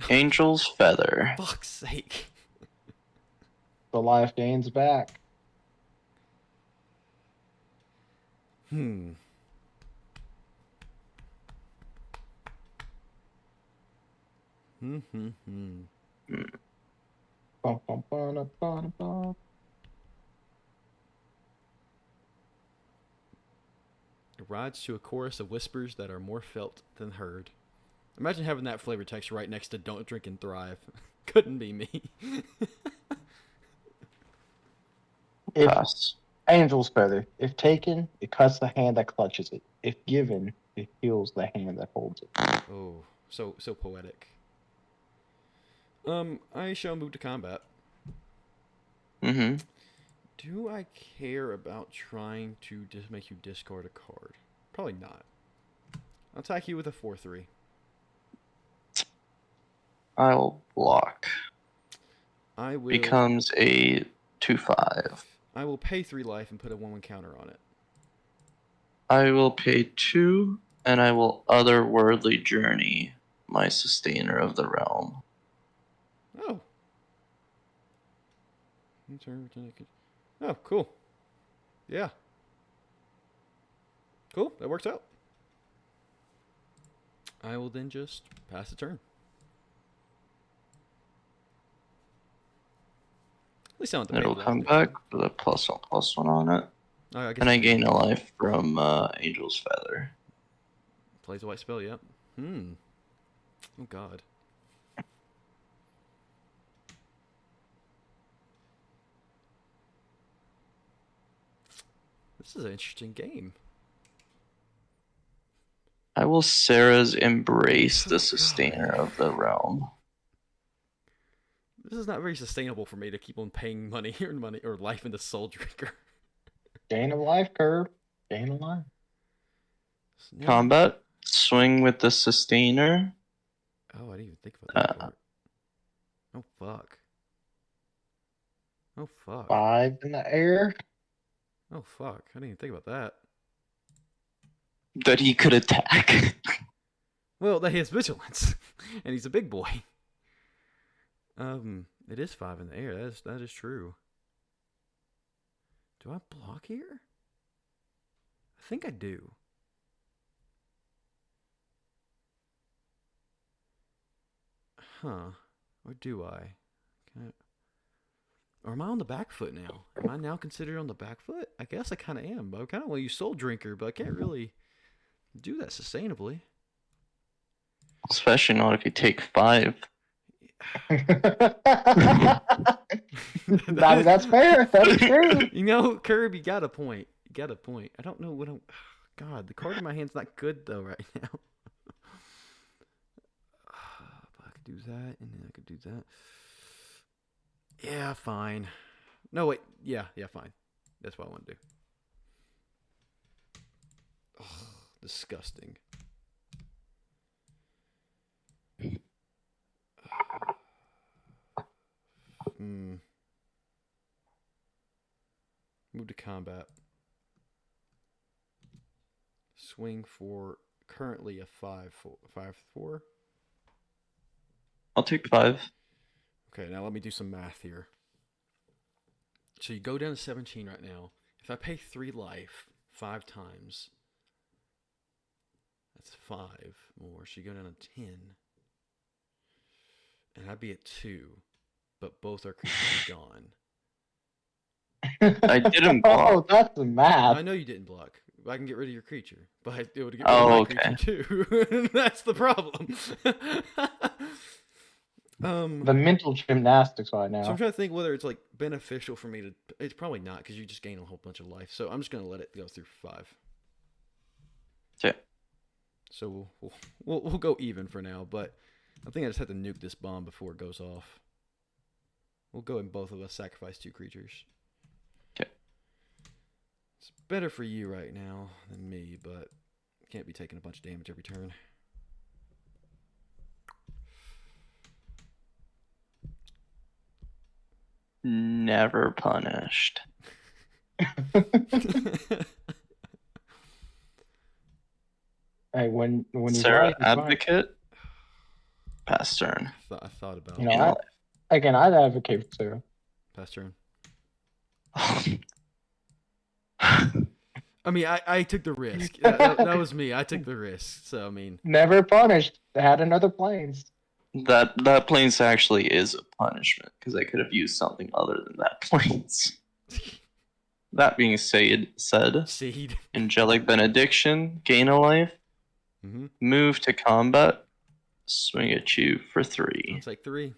Angel's Feather. Fuck's sake. The life gains back. Hmm. Hmm. Bum, bum, bum, bum, bum. It rides to a chorus of whispers that are more felt than heard. Imagine having that flavor text right next to Don't Drink and Thrive. Couldn't be me. If Pass. Angel's Feather. If taken, it cuts the hand that clutches it. If given, it heals the hand that holds it. Oh, so poetic. I shall move to combat. Mm-hmm. Do I care about trying to just make you discard a card? Probably not. I'll attack you with a 4/3. I'll block. I will Becomes a 2/5. I will pay 3 life and put a 1/1 counter on it. I will pay 2, and I will otherworldly journey my Sustainer of the Realm. Oh. Oh, cool. Yeah. Cool, that works out. I will then just pass the turn. At least I don't have to It'll pay come life. back with a +1/+1 on it. Oh, I guess And I it gain a life from Angel's Feather. plays a white spell, yep. Oh God. This is an interesting game. I will Sarah's embrace Oh, the God. Sustainer of the Realm. This is not very sustainable for me to keep on paying money or life into Soul Drinker. Gain of life, Curb. Gain of life. Yeah. Combat. Swing with the Sustainer. Oh, I didn't even think about that part. Oh, fuck. Oh, fuck. 5 in the air. Oh, fuck. I didn't even think about that. That he could attack. Well, that he has vigilance, and he's a big boy. It is 5 in the air. That is true. Do I block here? I think I do. Huh. Or do I? Or am I on the back foot now? Am I now considered on the back foot? I guess I kind of am, but I kind of want to use Soul Drinker, but I can't really do that sustainably. Especially not if you take 5. That's fair. That's true. You know, Kirby got a point. You got a point. I don't know what I'm... God, the card in my hand's not good, though, right now. But I could do that, and then I could do that. Yeah, fine. No, wait. Yeah, fine. That's what I want to do. Oh, disgusting. Move to combat. Swing for currently a 5/4. I'll take 5. Okay, now let me do some math here. So you go down to 17 right now. If I pay 3 life 5 times, that's 5 more. So you go down to 10. And I'd be at 2. But both our creatures are gone. I didn't block. Oh, that's the math. I know you didn't block. I can get rid of your creature. But it would get rid Oh, of my okay. creature too. That's the problem. The mental gymnastics right now. So I'm trying to think whether it's like beneficial for me to. It's probably not because you just gain a whole bunch of life. So I'm just gonna let it go through 5. Okay. So we'll go even for now. But I think I just have to nuke this bomb before it goes off. We'll go and both of us sacrifice 2 creatures. Okay. It's better for you right now than me, but can't be taking a bunch of damage every turn. Never punished. Hey, when you Sarah die, it's fine. Advocate. Pass turn. I thought about You it. know, again, I'd advocate for Sarah. Pass turn. I mean, I took the risk. That was me. I took the risk. So I mean, Never punished. They had another planes. That planes actually is a punishment because I could have used something other than that planes. That being said, seed. Angelic Benediction, gain a life, move to combat, swing at you for 3. I'll take 3.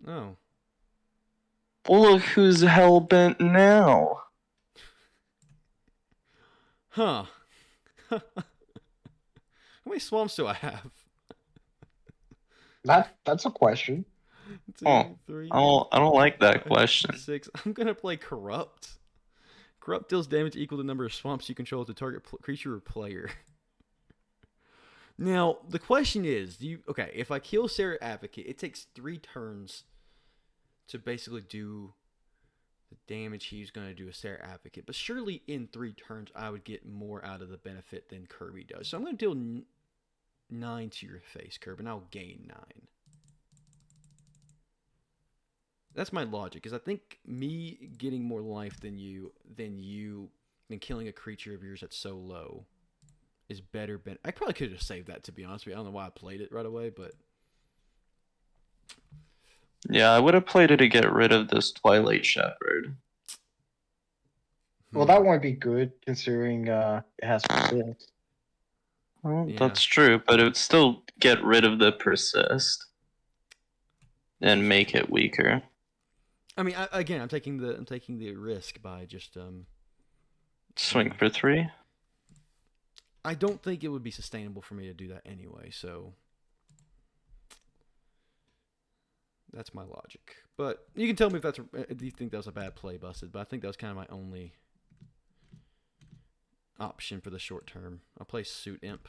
Oh. Well, look who's hellbent now. Huh. How many swamps do I have? That's a question. 2, 3. I don't like that 5, question. 6. I'm gonna play Corrupt. Corrupt deals damage equal to the number of swamps you control to target creature or player. Now the question is, okay? If I kill Sarah Advocate, it takes 3 turns to basically do the damage he's going to do with Sarah Advocate. But surely in 3 turns, I would get more out of the benefit than Kirby does. So I'm going to deal 9 to your face, Kirby, and I'll gain 9. That's my logic, because I think me getting more life than killing a creature of yours that's so low is better. I probably could have saved that, to be honest with you. I don't know why I played it right away, but... Yeah, I would have played it to get rid of this Twilight Shepherd. Well, that won't be good considering it has persist. Well, Yeah. that's true, but it would still get rid of the persist and make it weaker. I mean, I'm taking the risk by just Swing for 3. I don't think it would be sustainable for me to do that anyway, so that's my logic. But you can tell me if you think that was a bad play, Busted. But I think that was kind of my only option for the short term. I'll play Suit Imp.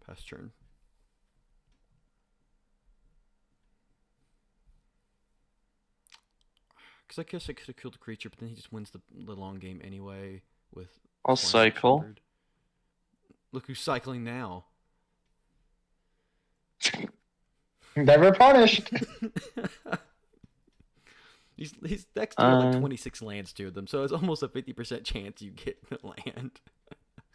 Pass turn. Because I guess I could have killed the creature, but then he just wins the long game anyway with. I'll Flying cycle. Shepherd. Look who's cycling now. Never punished. These decks do have like 26 lands to them, so it's almost a 50% chance you get the land.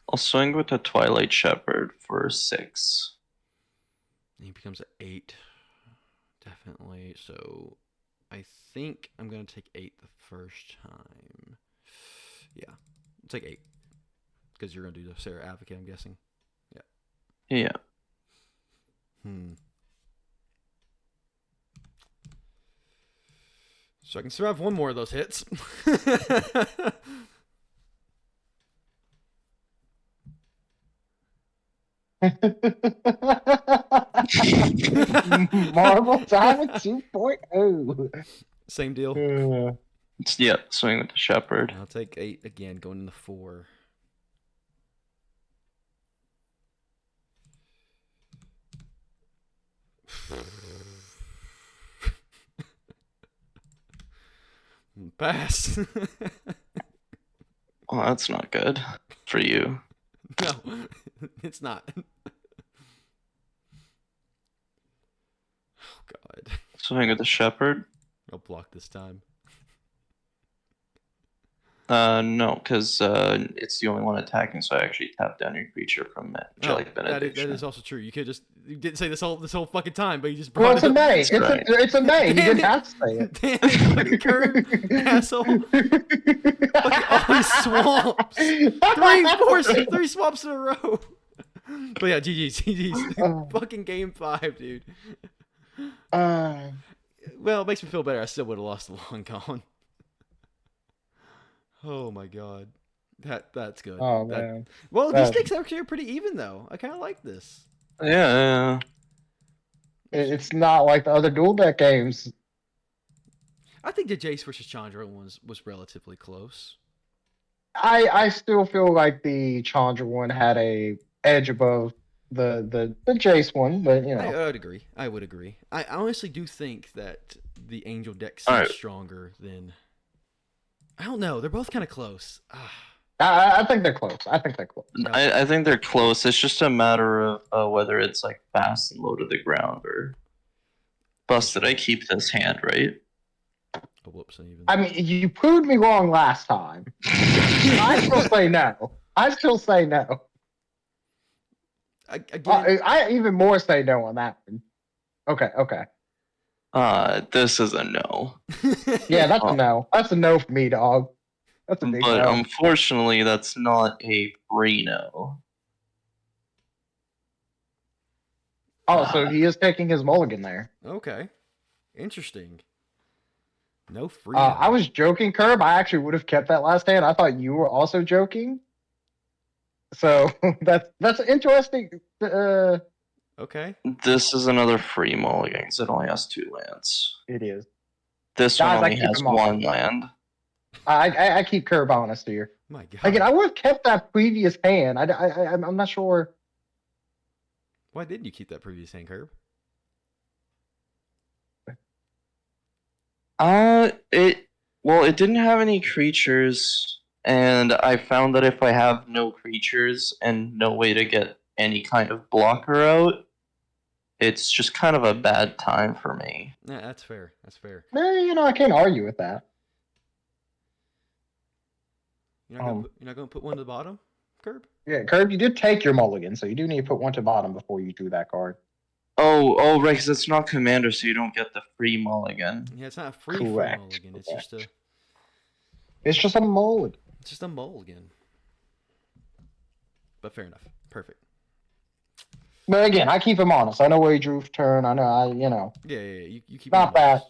I'll swing with the Twilight Shepherd for 6. And he becomes an 8. Definitely. So I think I'm going to take 8 the first time. Yeah. I'll take 8. Because you're going to do the Sarah Advocate, I'm guessing. Yeah. Yeah. So I can survive one more of those hits. Marvel Diamond 2.0. Same deal. Yeah, swing with the Shepherd. I'll take 8 again, going into 4. Pass. Well, that's not good for you. No, it's not. Oh, God. Swing with the Shepherd. I'll block this time. No, because it's the only one attacking, so I actually tap down your creature from Jelly Benediction. That is also true. You didn't say this whole fucking time, but you just Well, brought it's a it up. May. Right. It's a May. You Damn didn't it. have to say it. Damn it, fucking Curve, asshole. Fucking all these swamps. Three swamps in a row. But yeah, GG's. Fucking game 5, dude. Well, it makes me feel better. I still would have lost the long con. Oh my god. That's good. Oh man. Well, these decks actually are pretty even though. I kind of like this. Yeah. It's not like the other dual deck games. I think the Jace versus Chandra one was relatively close. I still feel like the Chandra one had a edge above the Jace one, but you know. I would agree. I honestly do think that the Angel deck is Alright. stronger than. I don't know. They're both kind of close. I think they're close. I think they're close. I think they're close. It's just a matter of whether it's like fast and low to the ground or busted. I keep this hand, right? Oh, whoops! Even. I mean, you proved me wrong last time. I still say no. I still say no. Again, I even more say no on that one. Okay. This is a no. Yeah, that's a no. That's a no for me, dog. That's a big But no. unfortunately, that's not a free no. Oh, so he is taking his mulligan there. Okay, interesting. No free. I was joking, Curb. I actually would have kept that last hand. I thought you were also joking. So that's interesting. Okay. This is another free mulligan because it only has 2 lands. It is. This Guys, one I only keep has them all. 1 land. I keep Curb honest here. My God. Again, I would have kept that previous hand. I'm not sure. Why didn't you keep that previous hand, Curb? It didn't have any creatures, and I found that if I have no creatures and no way to get any kind of blocker out, it's just kind of a bad time for me. Yeah, that's fair. That's fair. I can't argue with that. You're not gonna put one to the bottom, Curb? Yeah, Curb, you did take your mulligan, so you do need to put one to bottom before you drew that card. Oh, right, because it's not commander, so you don't get the free mulligan. Yeah, it's not a free Correct. mulligan. It's It's just a mulligan. just a mulligan. But fair enough. Perfect. But again, I keep him honest. I know where he drew for turn. I know. Yeah. You keep. Not that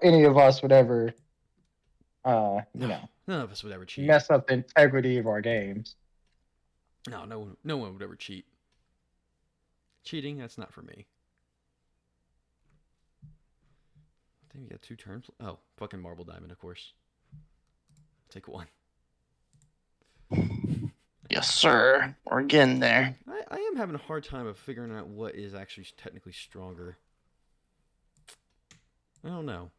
any of us would ever, None of us would ever cheat. mess up the integrity of our games. No one would ever cheat. Cheating, that's not for me. I think we got 2 turns. Oh, fucking Marble Diamond, of course. Take 1. Yes, sir. We're getting there. I am having a hard time of figuring out what is actually technically stronger. I don't know.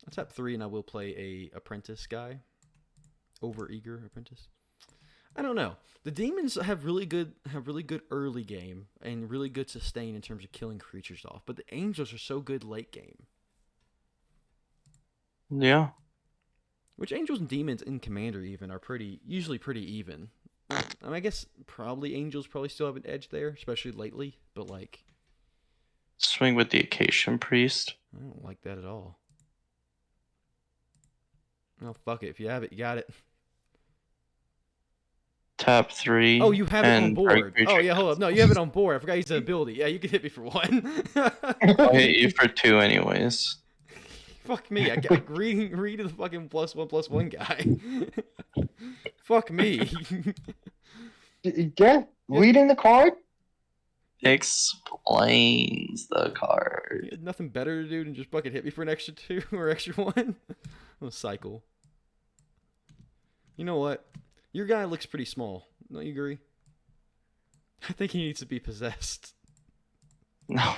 I'll tap 3 and I will play a apprentice guy. Over eager apprentice. I don't know. The demons have really good early game and really good sustain in terms of killing creatures off, but the angels are so good late game. Yeah. Which angels and demons in Commander even are usually pretty even. I mean, I guess probably angels probably still have an edge there, especially lately, but like Swing with the Acacian Priest. I don't like that at all. Oh, fuck it. If you have it, you got it. Tap 3. Oh, you have it on board. creature- Oh, yeah, hold up. No, you have it on board. I forgot he's an ability. Yeah, you can hit me for 1. I'll hit you for 2 anyways. Fuck me. I got read the fucking +1/+1 guy. Fuck me. Yeah, reading the card. Explains the You card. had nothing better to do than just fucking hit me for an extra 2 or extra 1. I'll cycle. You know what? Your guy looks pretty small. Don't you agree? I think he needs to be possessed. No.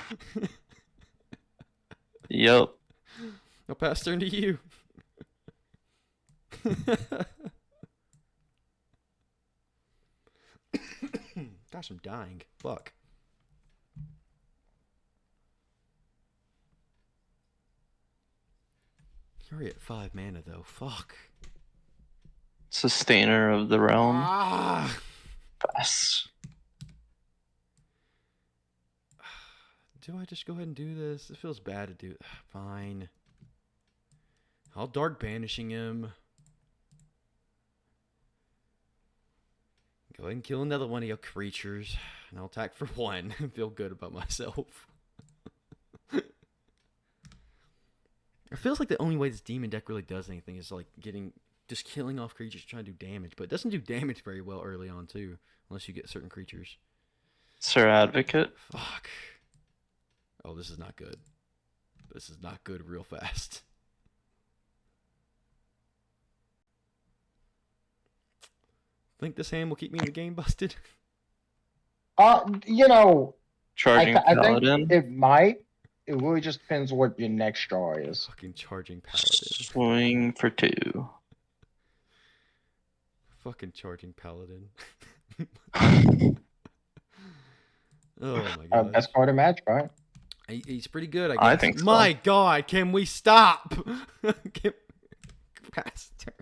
Yup. I'll pass turn to you. Gosh, I'm dying. Fuck. You're already at 5 mana though. Fuck. Sustainer of the realm. Ah! Pass. Do I just go ahead and do this? It feels bad to do. Fine. I'll dark banishing him. Go ahead and kill another one of your creatures. And I'll attack for 1 and feel good about myself. It feels like the only way this demon deck really does anything is like just killing off creatures trying to do damage. But it doesn't do damage very well early on too. Unless you get certain creatures. Sir Advocate. Fuck. Oh, this is not good. This is not good real fast. Think this hand will keep me in the game busted? You know, Charging I Paladin. think it might. It really just depends what your next draw is. Fucking charging paladin. Swing for 2. Fucking charging paladin. Oh my god. Best card in Magic, right? He's pretty good, I guess. I think so. My god, can we stop? Pass turn.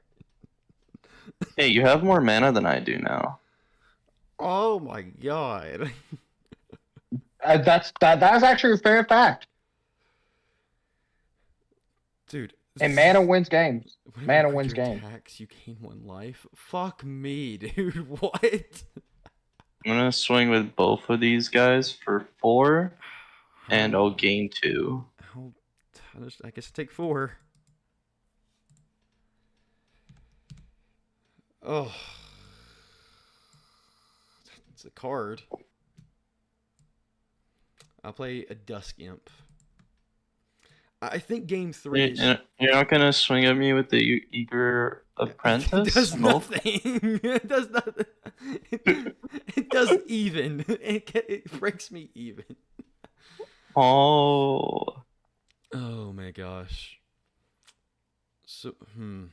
Hey, you have more mana than I do now. Oh my god. That's actually a fair fact. Dude. And mana wins games. Whenever Mana a wins creature games. attacks, you gain 1 life. Fuck me, dude. What? I'm gonna swing with both of these guys for 4, and I'll gain 2. I guess I take 4. Oh. It's a card. I'll play a Dusk Imp. I think game 3 is... You're not gonna swing at me with the Eager Apprentice? It does Nope. nothing. It does nothing. It does even. It breaks me even. Oh. Oh my gosh. So, Well,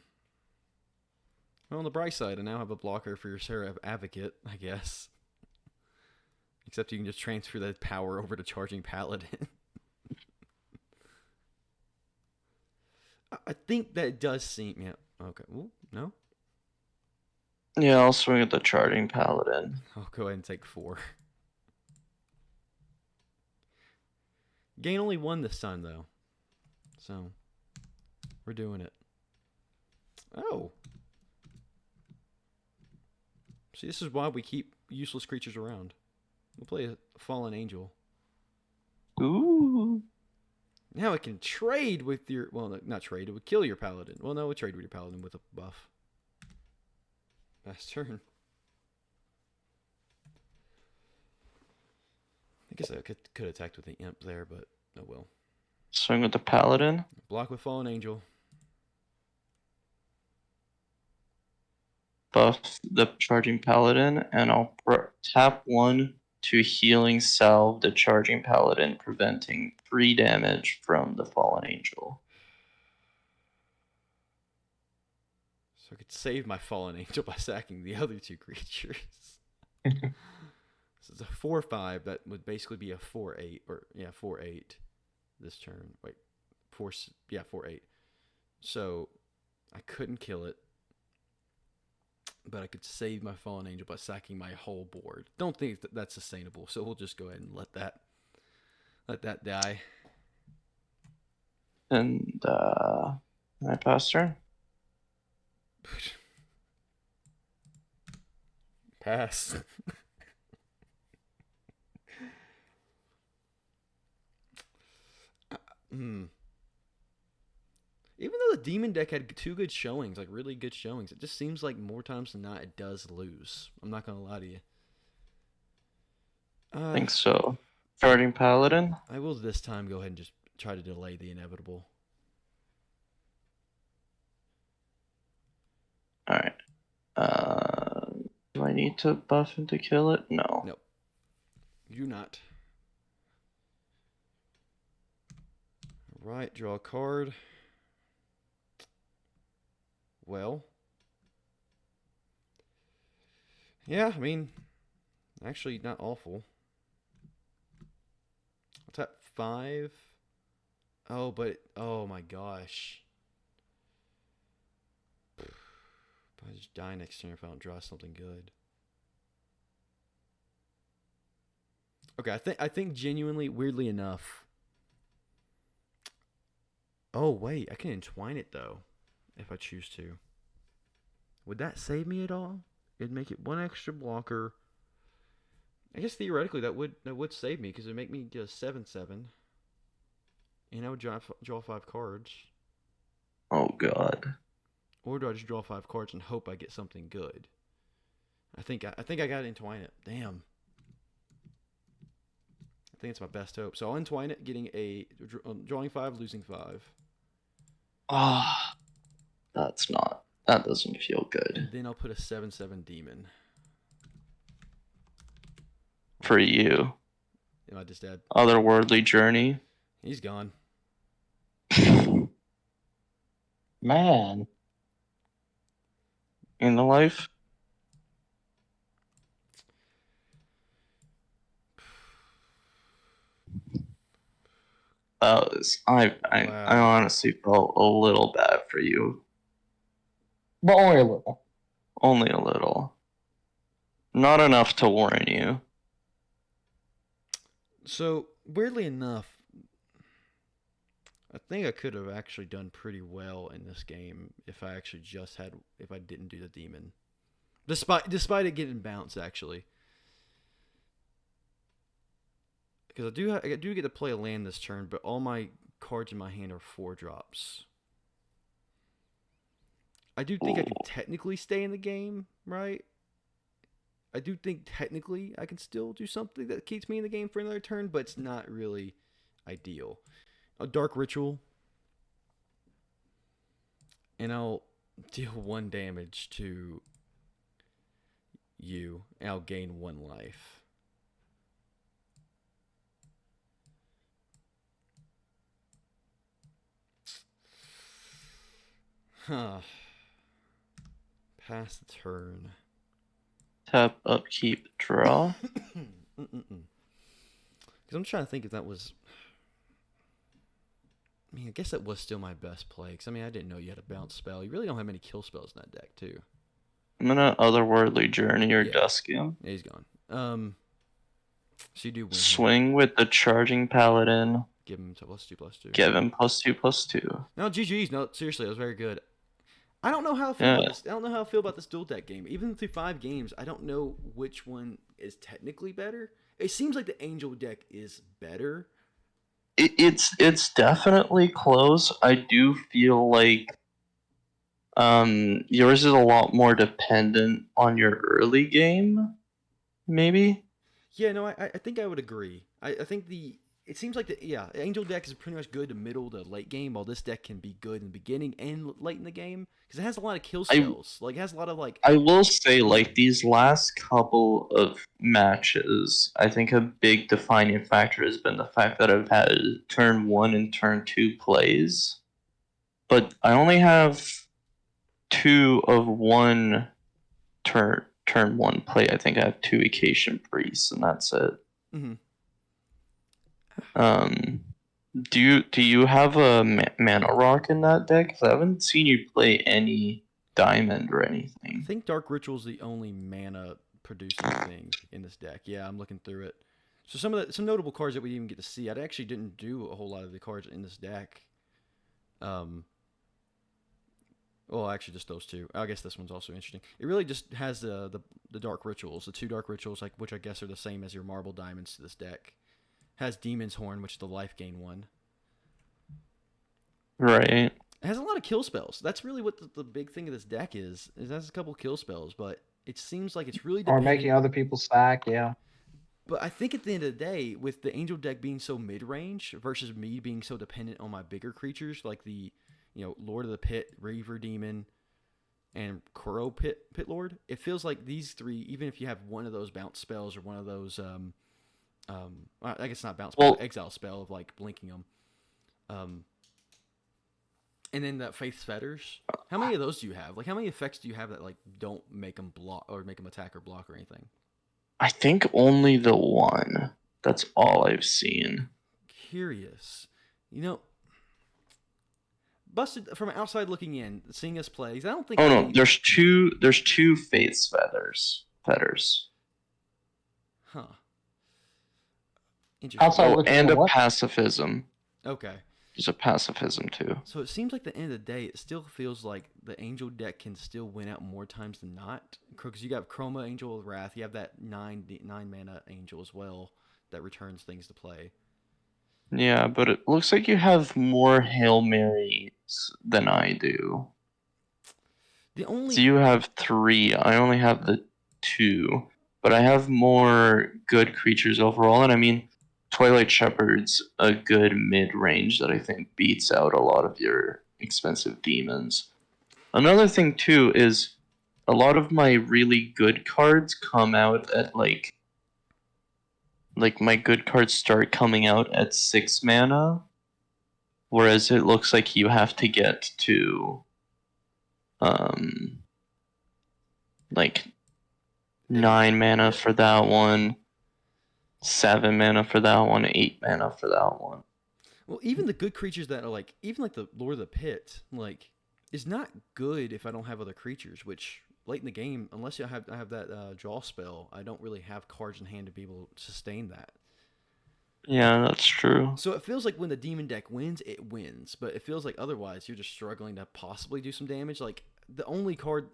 on the bright side, I now have a blocker for your Seraph Advocate, I guess. Except you can just transfer that power over to Charging Paladin. I think that does seem... Yeah, okay. Ooh, no? Yeah, I'll swing at the Charging Paladin. I'll go ahead and take 4. Gain only 1 this time, though. So, we're doing it. Oh. See, this is why we keep useless creatures around. We'll play a Fallen Angel. Ooh. Now it can trade with your... Well, no, not trade. It would kill your Paladin. Well, no, it would trade with your Paladin with a buff. Last turn. I guess I could attack with the Imp there, but oh well. Swing with the Paladin. Block with Fallen Angel. buff the Charging Paladin, and I'll tap 1 to healing salve the Charging Paladin, preventing 3 damage from the Fallen Angel. So I could save my fallen angel by sacking the other 2 creatures. So it's a 4/5. That would basically be a 4/8, or 4/8 this turn. Wait, 4/8. So I couldn't kill it, but I could save my fallen angel by sacking my whole board. Don't think that's sustainable, so we'll just go ahead and let that die. And I pass turn. Pass. Even though the demon deck had 2 good showings, like really good showings, it just seems like more times than not it does lose. I'm not gonna lie to you. I think so. Charging Paladin. I will this time go ahead and just try to delay the inevitable. Alright. Do I need to buff him to kill it? No. Nope. You do not. Alright, draw a card. Well. Yeah, I mean, actually not awful. I'll tap 5. Oh, but, oh my gosh. I just die next turn if I don't draw something good. Okay, I think genuinely, weirdly enough. Oh wait, I can entwine it though, if I choose to. Would that save me at all? It'd make it 1 extra blocker. I guess theoretically that would save me because it'd make me get a 7/7, and I would draw 5 cards. Oh god. Or do I just draw 5 cards and hope I get something good? I think I gotta entwine it. Damn. I think it's my best hope. So I'll entwine it, drawing 5, losing 5. Ah, that doesn't feel good. And then I'll put a 7/7 demon. For you. You know, I just dead. Otherworldly Journey. He's gone. Man. In the life. I honestly felt a little bad for you. But only a little. Only a little. Not enough to warn you. So, weirdly enough, I think I could have actually done pretty well in this game if I didn't do the demon. Despite it getting bounced, actually. Because I do get to play a land this turn, but all my cards in my hand are 4-drops. I do think I can technically stay in the game, right? I do think technically I can still do something that keeps me in the game for another turn, but it's not really ideal. A Dark Ritual, and I'll deal 1 damage to you, and I'll gain 1 life. Huh. Pass the turn. Tap, upkeep, draw. Because I'm trying to think if that was... I mean, I guess that was still my best play. Because, I mean, I didn't know you had a bounce spell. You really don't have many kill spells in that deck, too. I'm gonna Otherworldly Journey or Dusk him. Yeah, he's gone. So you do win. Swing with the Charging Paladin. Give him +2/+2. Give him +2/+2. No, GG's. No, seriously, that was very good. I don't know how I feel about this. I don't know how I feel about this dual deck game. Even through 5 games, I don't know which one is technically better. It seems like the Angel deck is better. It's definitely close. I do feel like yours is a lot more dependent on your early game, maybe. Yeah, no, I think I would agree. I think the it seems like the Angel deck is pretty much good to middle to late game, while this deck can be good in the beginning and late in the game because it has a lot of kill spells. Like it has a lot of like. I will say, like, these last couple of matches, I think a big defining factor has been the fact that I've had turn 1 and turn 2 plays, but I only have 2 of 1 turn 1 play. I think I have 2 Vacation Priests, and that's it. Mm-hmm. Do you have a mana rock in that deck? 'Cause I haven't seen you play any diamond or anything. I think Dark Ritual is the only mana producing thing in this deck. Yeah, I'm looking through it. So some notable cards that we didn't even get to see. I actually didn't do a whole lot of the cards in this deck. Well, actually, just those two. I guess this one's also interesting. It really just has the Dark Rituals, the 2 Dark Rituals, like which I guess are the same as your Marble Diamonds to this deck. Has Demon's Horn, which is the life gain one. Right. It has a lot of kill spells. That's really what the big thing of this deck is. It has a couple kill spells, but it seems like it's really Or dependent. making other people stack, yeah. But I think at the end of the day, with the Angel deck being so mid-range versus me being so dependent on my bigger creatures, like the Lord of the Pit, Reaver Demon, and Crow Pit Lord, it feels like these 3, even if you have one of those bounce spells or one of those I guess not bounce, but exile spell of like blinking them. And then that Faith's Fetters. How many of those do you have? Like, how many effects do you have that like don't make them block or make them attack or block or anything? I think only the 1. That's all I've seen. Curious, Busted from outside looking in, seeing us play. I don't think. Oh no, there's two. There's 2 Faith's Fetters. Huh. Outside Oh, looking and at a what? Pacifism. Okay. There's a Pacifism too. So it seems like at the end of the day, it still feels like the Angel deck can still win out more times than not. Because you got Chroma Angel of Wrath, you have that 9 mana Angel as well that returns things to play. Yeah, but it looks like you have more Hail Marys than I do. So you have 3. I only have the 2, but I have more good creatures overall. And I mean, Twilight Shepherd's a good mid-range that I think beats out a lot of your expensive demons. Another thing too is a lot of my really good cards come out at like my good cards start coming out at 6 mana, whereas it looks like you have to get to like 9 mana for that one, 7 mana for that one, 8 mana for that one. Well, even the good creatures that are like, even like the Lord of the Pit, like, is not good if I don't have other creatures, which late in the game, unless I have that draw spell, I don't really have cards in hand to be able to sustain that. Yeah, that's true. So it feels like when the demon deck wins, it wins. But it feels like otherwise, you're just struggling to possibly do some damage. Like, the only card...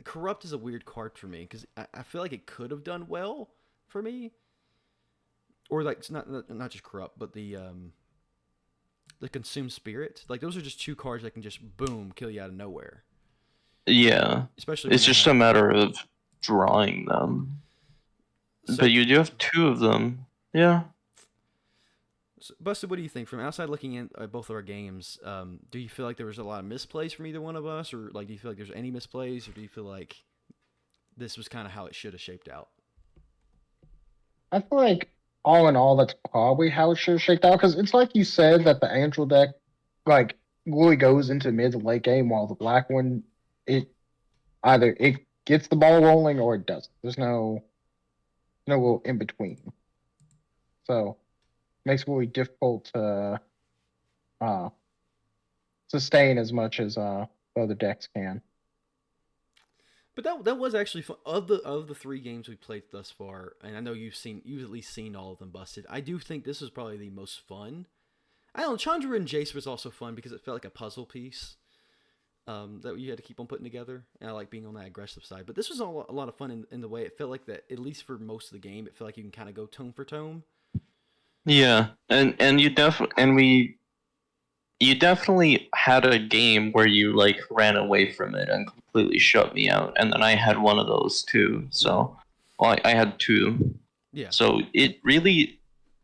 Corrupt is a weird card for me, because I feel like it could have done well for me. Or, like, it's not just Corrupt, but the Consumed Spirit. Like, those are just 2 cards that can just, boom, kill you out of nowhere. Yeah. Especially it's just a matter of drawing them. So, but you do have 2 of them. Yeah. So, Busted, what do you think? From outside looking in at both of our games, do you feel like there was a lot of misplays from either one of us? Or like, do you feel like there's any misplays? Or do you feel like this was kind of how it should have shaped out? I feel like all in all, that's probably how it should have shaped out. Because it's like you said that the Angel deck, like, really goes into mid to late game, while the black one, it gets the ball rolling or it doesn't. There's no little in between. So makes it really difficult to sustain as much as other decks can. But that was actually fun. Of the 3 games we played thus far, and I know you've at least seen all of them, Busted. I do think this was probably the most fun. I don't know, Chandra and Jace was also fun because it felt like a puzzle piece that you had to keep on putting together. And I like being on that aggressive side. But this was a lot of fun in the way it felt like that, at least for most of the game, it felt like you can kind of go tone for tone. Yeah, and you definitely had a game where you like ran away from it and completely shut me out, and then I had one of those too. So, well, I had 2. Yeah. So it really,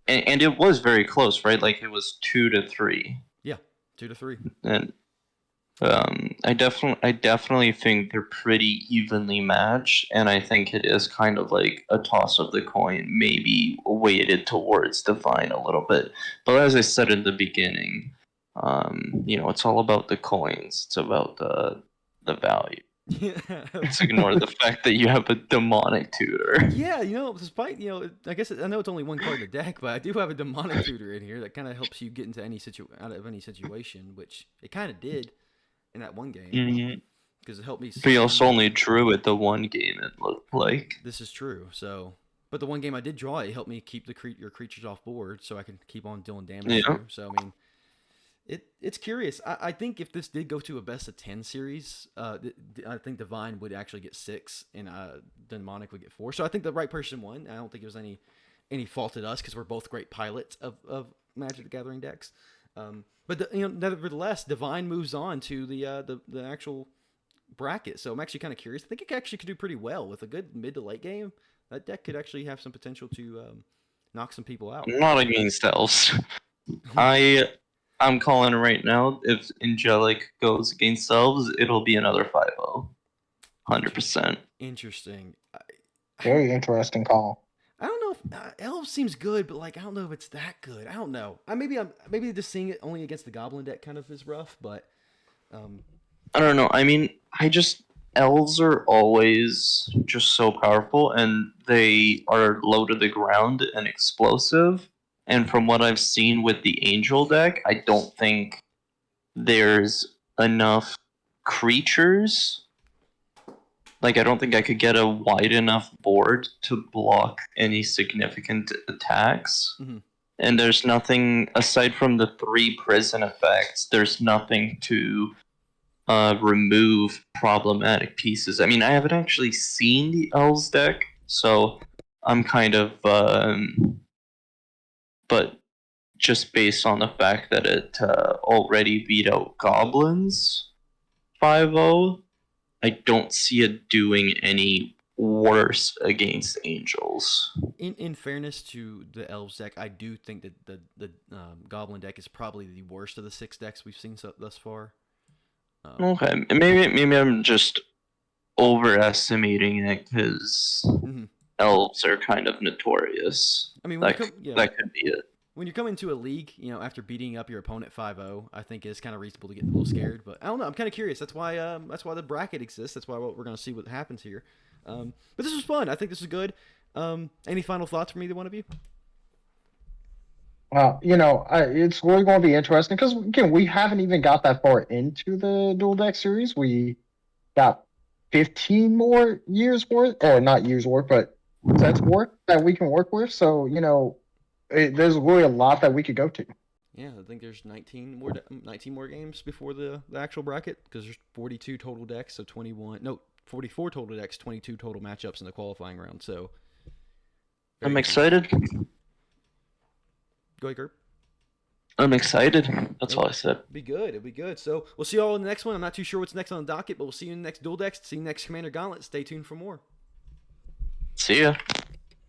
and it was very close, right? Like it was 2-3, Yeah, 2 to 3. and I definitely think they're pretty evenly matched, and I think it is kind of like a toss of the coin, maybe weighted towards Divine a little bit. But as I said in the beginning, it's all about the coins. It's about the value. Yeah. Let's ignore the fact that you have a demonic tutor. Yeah, despite I guess I know it's only one card in the deck, but I do have a demonic tutor in here that kind of helps you get into out of any situation, which it kind of did in that one game Mhm. because it helped me. But you also only drew it the one game, it looked like. This is true. So, but the one game I did draw, it helped me keep your creatures off board, so I can keep on dealing damage. Yeah. Through. So I mean, it's curious. I think if this did go to a best of 10 series, I think Divine would actually get 6, and Demonic would get 4. So I think the right person won. I don't think it was any fault at us because we're both great pilots of Magic the Gathering decks. But nevertheless, Divine moves on to the actual bracket. So I'm actually kind of curious. I think it actually could do pretty well with a good mid to late game. That deck could actually have some potential to knock some people out. Not against elves. I'm calling it right now. If Angelic goes against elves, it'll be another 5-0. 100%. Interesting. Very interesting call. I don't know if elves seems good, but like I don't know if it's that good. I don't know. Maybe just seeing it only against the goblin deck kind of is rough, but I don't know. I mean, elves are always just so powerful, and they are low to the ground and explosive. And from what I've seen with the angel deck, I don't think there's enough creatures. Like, I don't think I could get a wide enough board to block any significant attacks. Mhm. And there's nothing, aside from the 3 prison effects, there's nothing to remove problematic pieces. I mean, I haven't actually seen the Elves deck, so I'm kind of, but just based on the fact that it already beat out Goblins 5-0, I don't see it doing any worse against Angels. In fairness to the elves deck, I do think that the goblin deck is probably the worst of the 6 decks we've seen thus far. Okay, maybe I'm just overestimating it because elves are kind of notorious. I mean, that could be it. When you come into a league, after beating up your opponent 5-0, I think it's kind of reasonable to get a little scared. But I don't know. I'm kind of curious. That's why the bracket exists. That's why we're going to see what happens here. But this was fun. I think this is good. Any final thoughts from either one of you? It's really going to be interesting because, again, we haven't even got that far into the Dual Deck series. We got 15 more years worth, or not years worth, but sets worth that we can work with. So, there's really a lot that we could go to. Yeah, I think there's 19 more games before the actual bracket because there's 42 total decks, so 44 total decks, 22 total matchups in the qualifying round. So I'm excited. Go ahead, Kurt. I'm excited. That's all I said. It'll be good. So we'll see you all in the next one. I'm not too sure what's next on the docket, but we'll see you in the next Duel Decks. See you next Commander Gauntlet. Stay tuned for more. See ya.